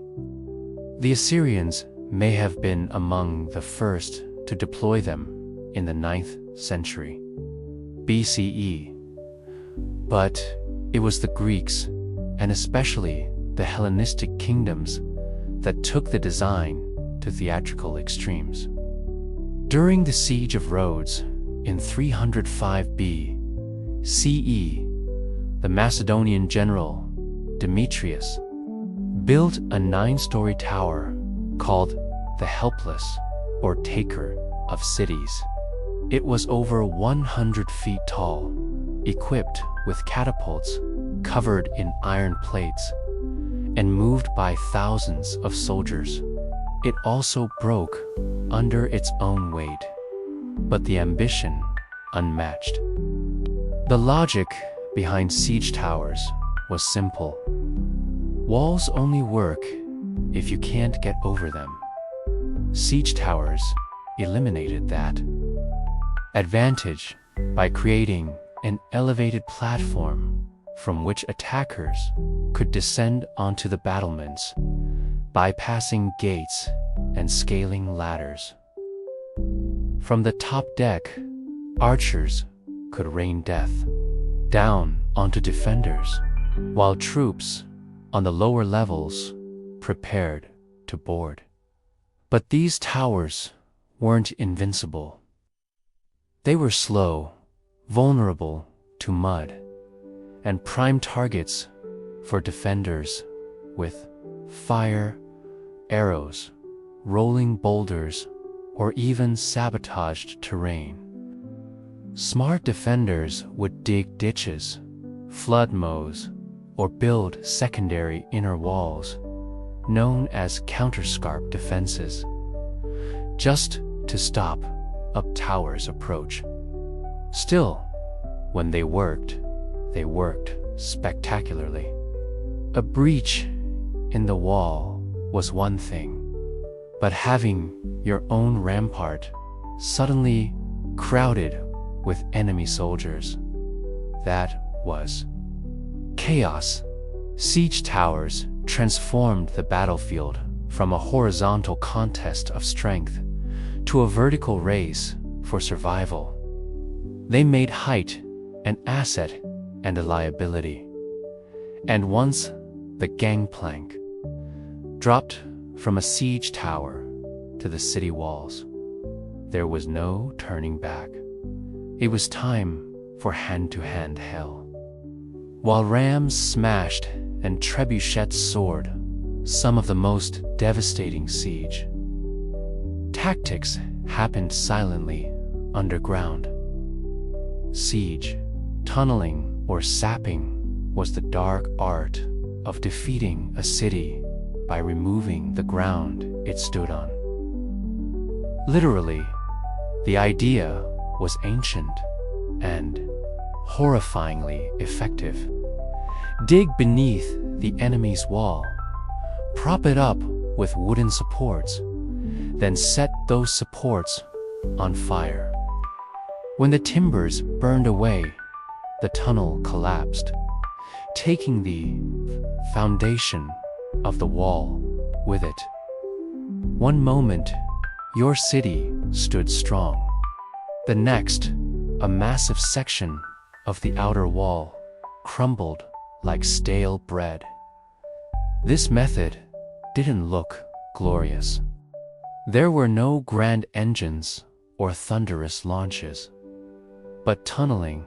The Assyrians may have been among the first to deploy them in the 9th century BCE, but it was the Greeks, and especially the Hellenistic kingdoms, that took the design to theatrical extremes. During the Siege of Rhodes in 305 BCE, the Macedonian general Demetrius built a 9-story tower called the Helpless, or Taker of Cities. It was over 100 feet tall, equipped with catapults covered in iron plates, and moved by thousands of soldiers. It also broke under its own weight, but the ambition unmatched. The logic behind siege towers was simple. Walls only work if you can't get over them. Siege towers eliminated that advantage by creating an elevated platform from which attackers could descend onto the battlements, bypassing gates and scaling ladders. From the top deck, archers could rain death down onto defenders, while troops on the lower levels prepared to board. But these towers weren't invincible. They were slow, vulnerable to mud, and prime targets for defenders with fire, arrows, rolling boulders, or even sabotaged terrain. Smart defenders would dig ditches, flood mows, or build secondary inner walls, known as counterscarp defenses, just to stop a tower's approach. Still, when they worked spectacularly. A breach in the wall was one thing, but having your own rampart suddenly crowded with enemy soldiers, that was chaos. Siege towers transformed the battlefield from a horizontal contest of strength to a vertical race for survival. They made height an asset and a liability. And once the gangplank dropped from a siege tower to the city walls, there was no turning back. It was time for hand-to-hand hell. While rams smashed and trebuchets soared, some of the most devastating siege tactics happened silently underground. Siege, tunneling, or sapping was the dark art of defeating a city by removing the ground it stood on. Literally, the idea was ancient and horrifyingly effective. Dig beneath the enemy's wall, prop it up with wooden supports, then set those supports on fire. When the timbers burned away, the tunnel collapsed, taking the foundation of the wall with it. One moment, your city stood strong. The next, a massive section of the outer wall crumbled like stale bread. This method didn't look glorious. There were no grand engines or thunderous launches, but tunneling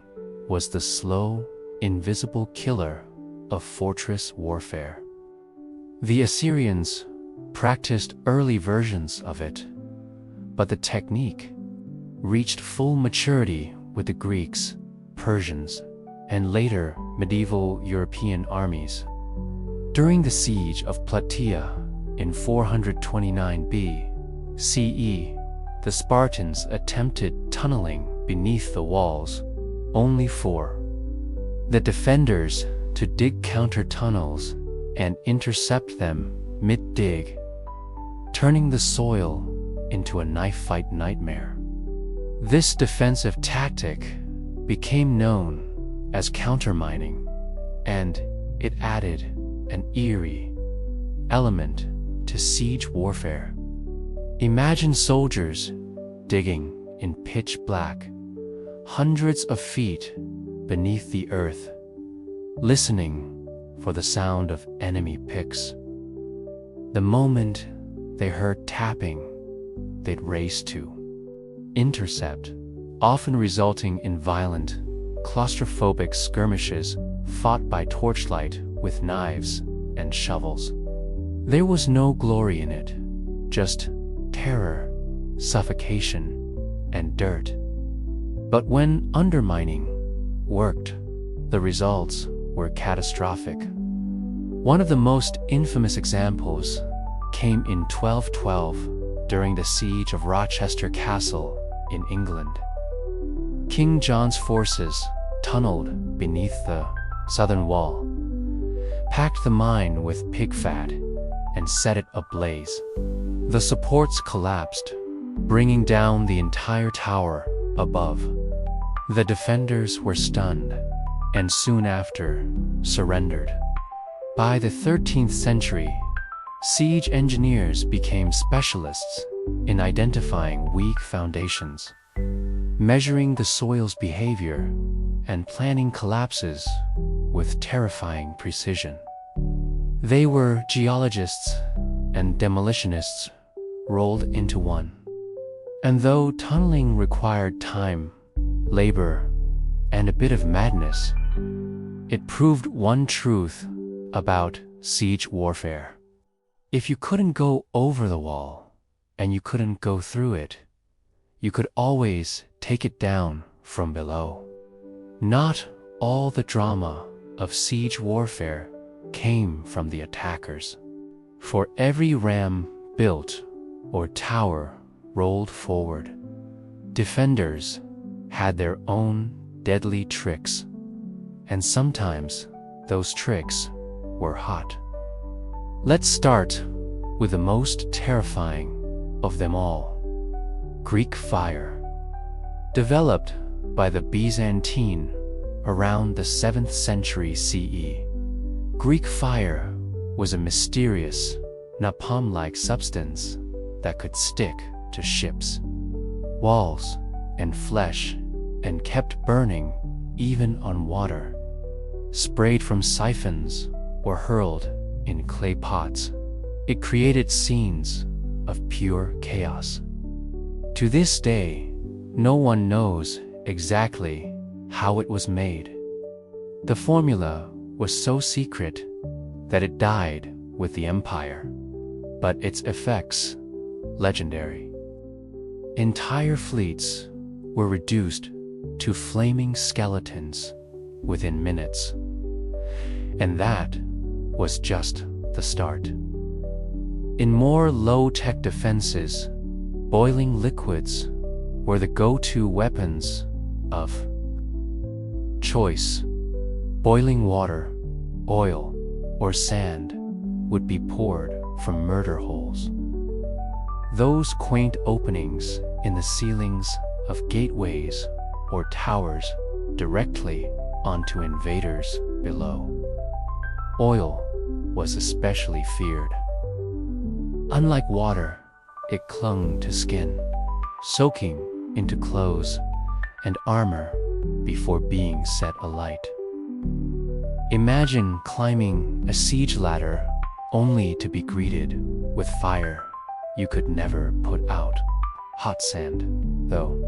was the slow, invisible killer of fortress warfare. The Assyrians practiced early versions of it, but the technique reached full maturity with the Greeks, Persians, and later medieval European armies. During the siege of Plataea in 429 BCE, the Spartans attempted tunneling beneath the walls, only for the defenders to dig counter tunnels and intercept them mid-dig, turning the soil into a knife-fight nightmare. This defensive tactic became known as countermining, and it added an eerie element to siege warfare. Imagine soldiers digging in pitch black, hundreds of feet beneath the earth, listening for the sound of enemy picks. The moment they heard tapping, they'd race to intercept, often resulting in violent, claustrophobic skirmishes fought by torchlight with knives and shovels. There was no glory in it, just terror, suffocation, and dirt. But when undermining worked, the results were catastrophic. One of the most infamous examples came in 1212 during the siege of Rochester Castle in England. King John's forces tunneled beneath the southern wall, packed the mine with pig fat, and set it ablaze. The supports collapsed, bringing down the entire tower above. The defenders were stunned, and soon after, surrendered. By the 13th century, siege engineers became specialists in identifying weak foundations, measuring the soil's behavior, and planning collapses with terrifying precision. They were geologists and demolitionists rolled into one. And though tunneling required time, labor, and a bit of madness, it proved one truth about siege warfare. If you couldn't go over the wall, and you couldn't go through it, you could always take it down from below. Not all the drama of siege warfare came from the attackers. For every ram built or tower rolled forward, defenders had their own deadly tricks, and sometimes those tricks were hot. Let's start with the most terrifying of them all: Greek fire. Developed by the Byzantine around the 7th century CE, Greek fire was a mysterious, napalm-like substance that could stick to ships, walls, and flesh, and kept burning even on water. Sprayed from siphons or hurled in clay pots, it created scenes of pure chaos. To this day, no one knows exactly how it was made. The formula was so secret that it died with the empire, but its effects legendary. Entire fleets were reduced to flaming skeletons within minutes. And that was just the start. In more low-tech defenses, boiling liquids were the go-to weapons of choice. Boiling water, oil, or sand would be poured from murder holes. Those quaint openings in the ceilings of gateways or towers directly onto invaders below. Oil was especially feared. Unlike water, it clung to skin, soaking into clothes and armor before being set alight. Imagine climbing a siege ladder only to be greeted with fire you could never put out. Hot sand, though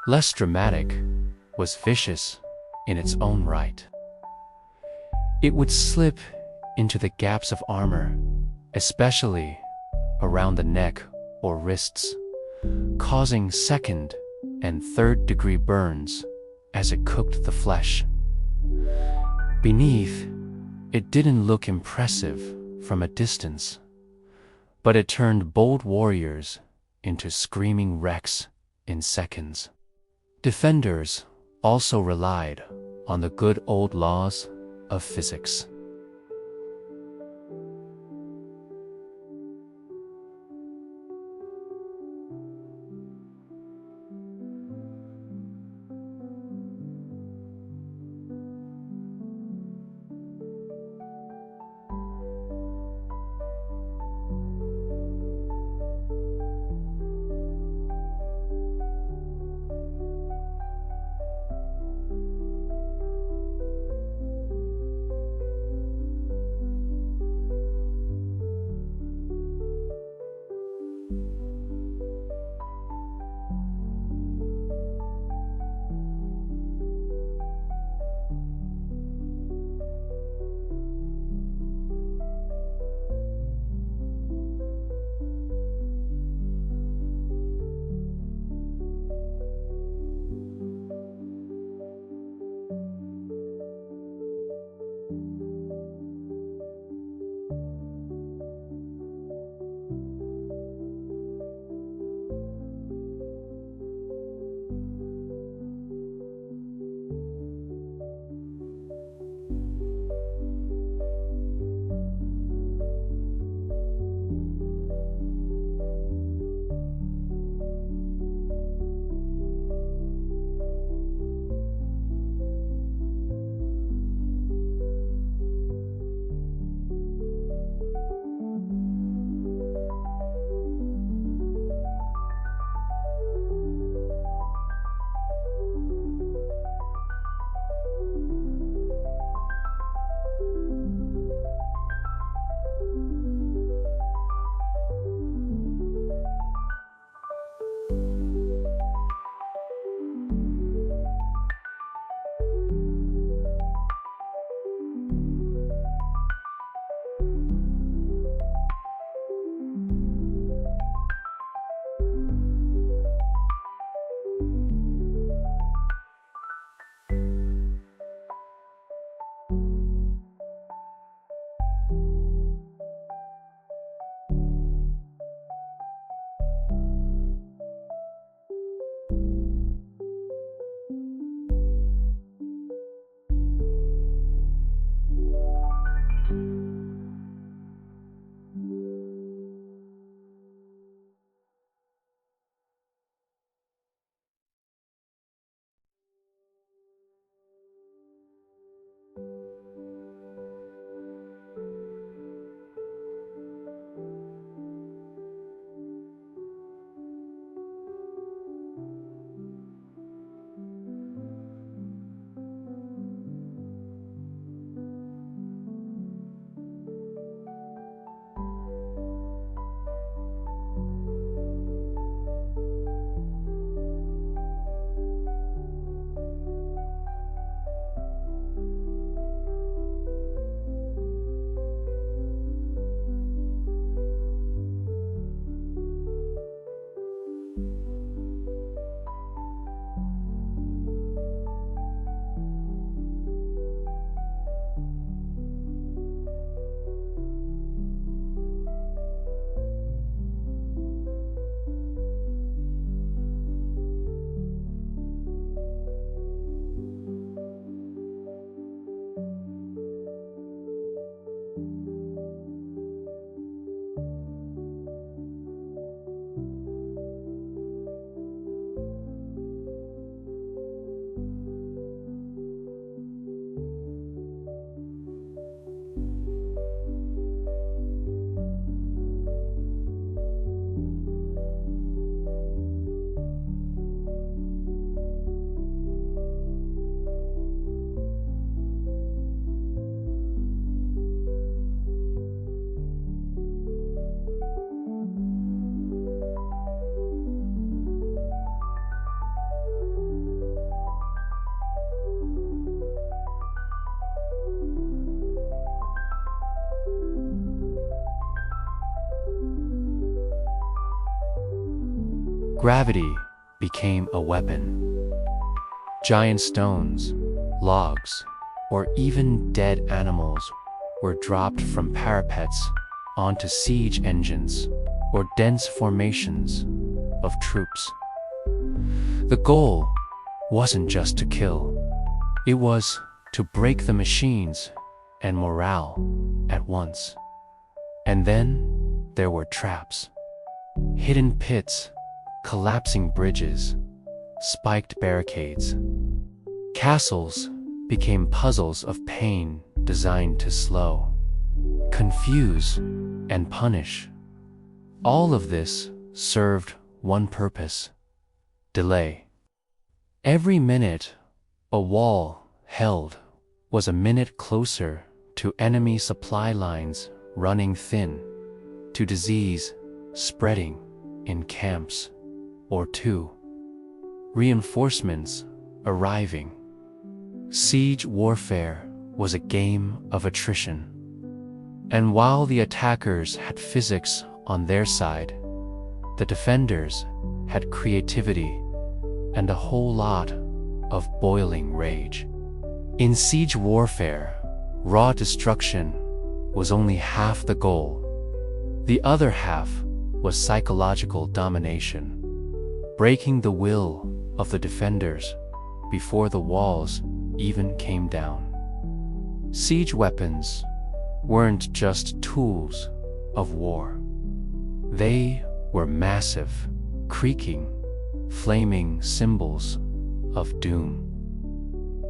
less dramatic, was vicious in its own right. It would slip into the gaps of armor, especially around the neck or wrists, causing second and third degree burns as it cooked the flesh. Beneath, it didn't look impressive from a distance, but it turned bold warriors into screaming wrecks in seconds. Defenders also relied on the good old laws of physics. Gravity became a weapon. Giant stones, logs, or even dead animals were dropped from parapets onto siege engines or dense formations of troops. The goal wasn't just to kill, it was to break the machines and morale at once. And then there were traps, hidden pits, collapsing bridges, spiked barricades. Castles became puzzles of pain designed to slow, confuse, and punish. All of this served one purpose: delay. Every minute a wall held was a minute closer to enemy supply lines running thin, to disease spreading in camps, or to reinforcements arriving. Siege warfare was a game of attrition. And while the attackers had physics on their side, the defenders had creativity and a whole lot of boiling rage. In siege warfare, raw destruction was only half the goal. The other half was psychological domination, breaking the will of the defenders before the walls even came down. Siege weapons weren't just tools of war. They were massive, creaking, flaming symbols of doom.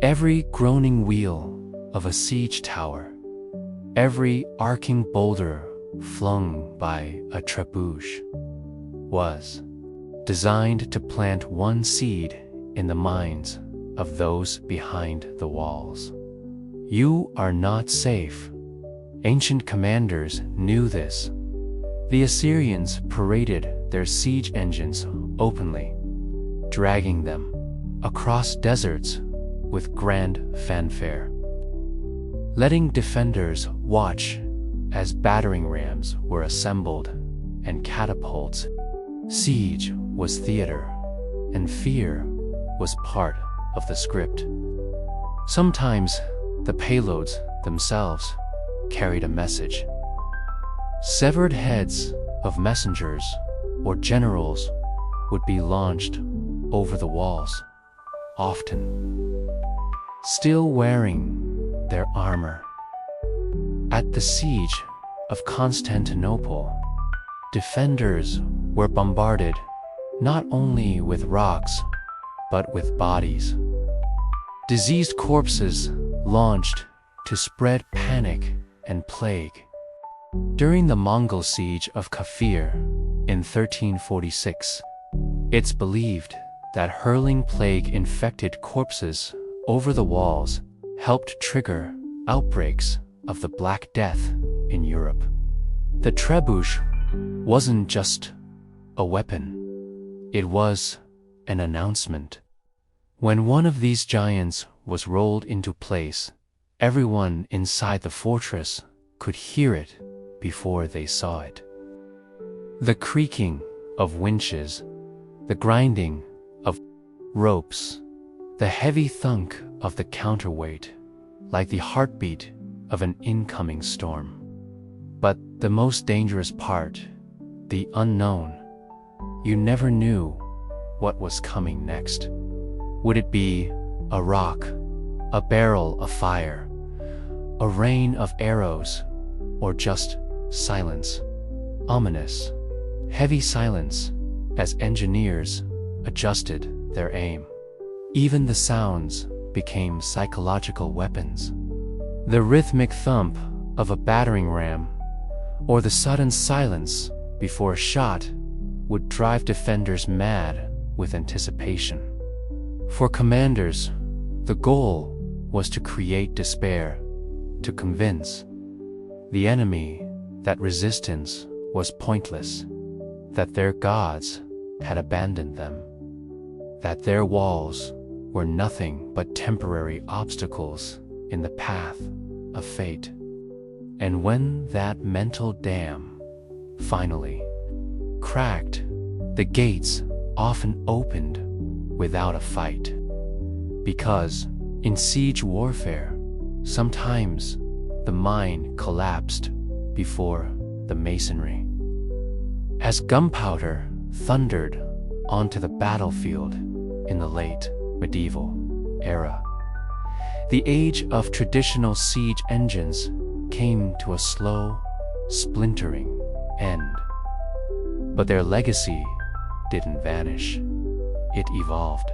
Every groaning wheel of a siege tower, every arcing boulder flung by a trebuchet, was designed to plant one seed in the minds of those behind the walls. You are not safe. Ancient commanders knew this. The Assyrians paraded their siege engines openly, dragging them across deserts with grand fanfare, letting defenders watch as battering rams were assembled and catapults. Siege was theater, and fear was part of the script. Sometimes the payloads themselves carried a message. Severed heads of messengers or generals would be launched over the walls, often still wearing their armor. At the siege of Constantinople, defenders were bombarded not only with rocks, but with bodies. Diseased corpses launched to spread panic and plague. During the Mongol siege of Kafir in 1346, it's believed that hurling plague-infected corpses over the walls helped trigger outbreaks of the Black Death in Europe. The trebuchet wasn't just a weapon, it was an announcement. When one of these giants was rolled into place, everyone inside the fortress could hear it before they saw it. The creaking of winches, the grinding of ropes, the heavy thunk of the counterweight, like the heartbeat of an incoming storm. But the most dangerous part, the unknown. You never knew what was coming next. Would it be a rock, a barrel of fire, a rain of arrows, or just silence? Ominous, heavy silence as engineers adjusted their aim. Even the sounds became psychological weapons. The rhythmic thump of a battering ram, or the sudden silence before a shot, would drive defenders mad with anticipation. For commanders, the goal was to create despair, to convince the enemy that resistance was pointless, that their gods had abandoned them, that their walls were nothing but temporary obstacles in the path of fate. And when that mental dam finally cracked, the gates often opened without a fight. Because in siege warfare, sometimes the mine collapsed before the masonry. As gunpowder thundered onto the battlefield in the late medieval era, the age of traditional siege engines came to a slow, splintering end. But their legacy didn't vanish. It evolved.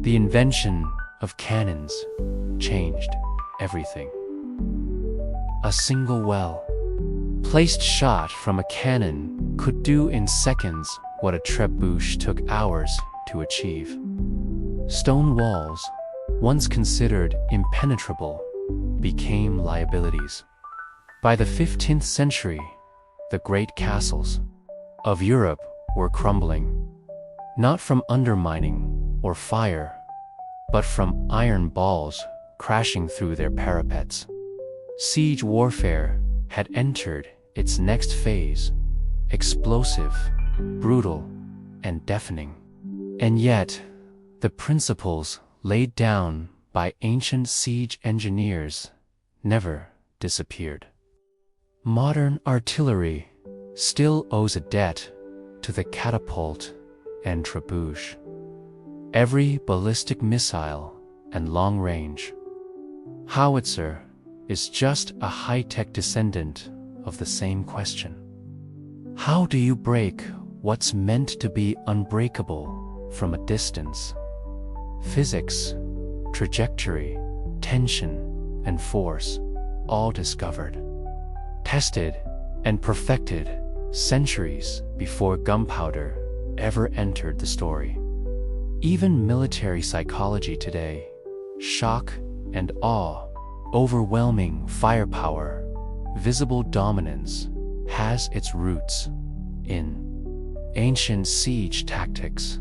The invention of cannons changed everything. A single well-placed shot from a cannon could do in seconds what a trebuchet took hours to achieve. Stone walls, once considered impenetrable, became liabilities. By the 15th century, the great castles of Europe were crumbling, not from undermining or fire, but from iron balls crashing through their parapets. Siege warfare had entered its next phase, explosive, brutal, and deafening. And yet, the principles laid down by ancient siege engineers never disappeared. Modern artillery still owes a debt to the catapult and trebuchet. Every ballistic missile and long-range howitzer is just a high-tech descendant of the same question. How do you break what's meant to be unbreakable from a distance? Physics, trajectory, tension, and force, all discovered, tested, and perfected centuries before gunpowder ever entered the story. Even military psychology today, shock and awe, overwhelming firepower, visible dominance, has its roots in ancient siege tactics.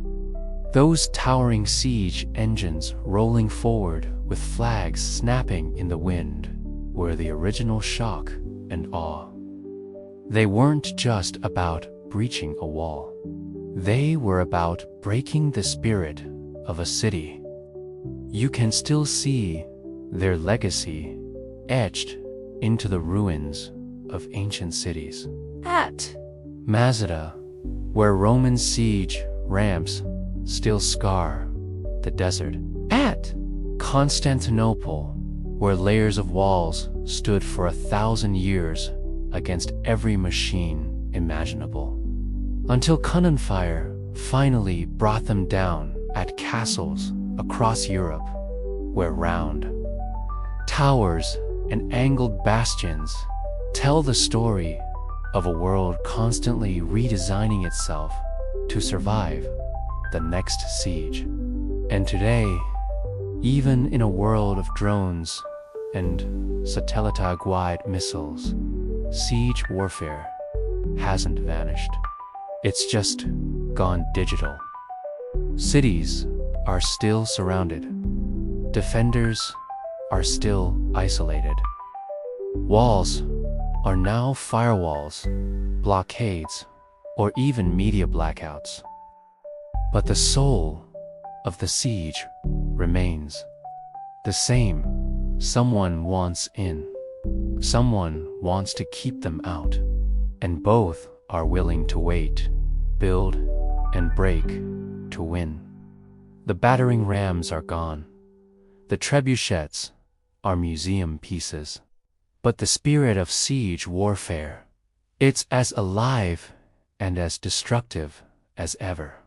Those towering siege engines rolling forward with flags snapping in the wind were the original shock and awe. They weren't just about breaching a wall. They were about breaking the spirit of a city. You can still see their legacy etched into the ruins of ancient cities. At Masada, where Roman siege ramps still scar the desert. At Constantinople, where layers of walls stood for 1,000 years against every machine imaginable. Until cannon fire finally brought them down at castles across Europe, where round towers and angled bastions tell the story of a world constantly redesigning itself to survive the next siege. And today, even in a world of drones and satellite-guided missiles, siege warfare hasn't vanished. It's just gone digital. Cities are still surrounded. Defenders are still isolated. Walls are now firewalls, blockades, or even media blackouts. But the soul of the siege remains the same. Someone wants in. Someone wants to keep them out. And both are willing to wait, build, and break to win. The battering rams are gone. The trebuchets are museum pieces. But the spirit of siege warfare, it's as alive and as destructive as ever.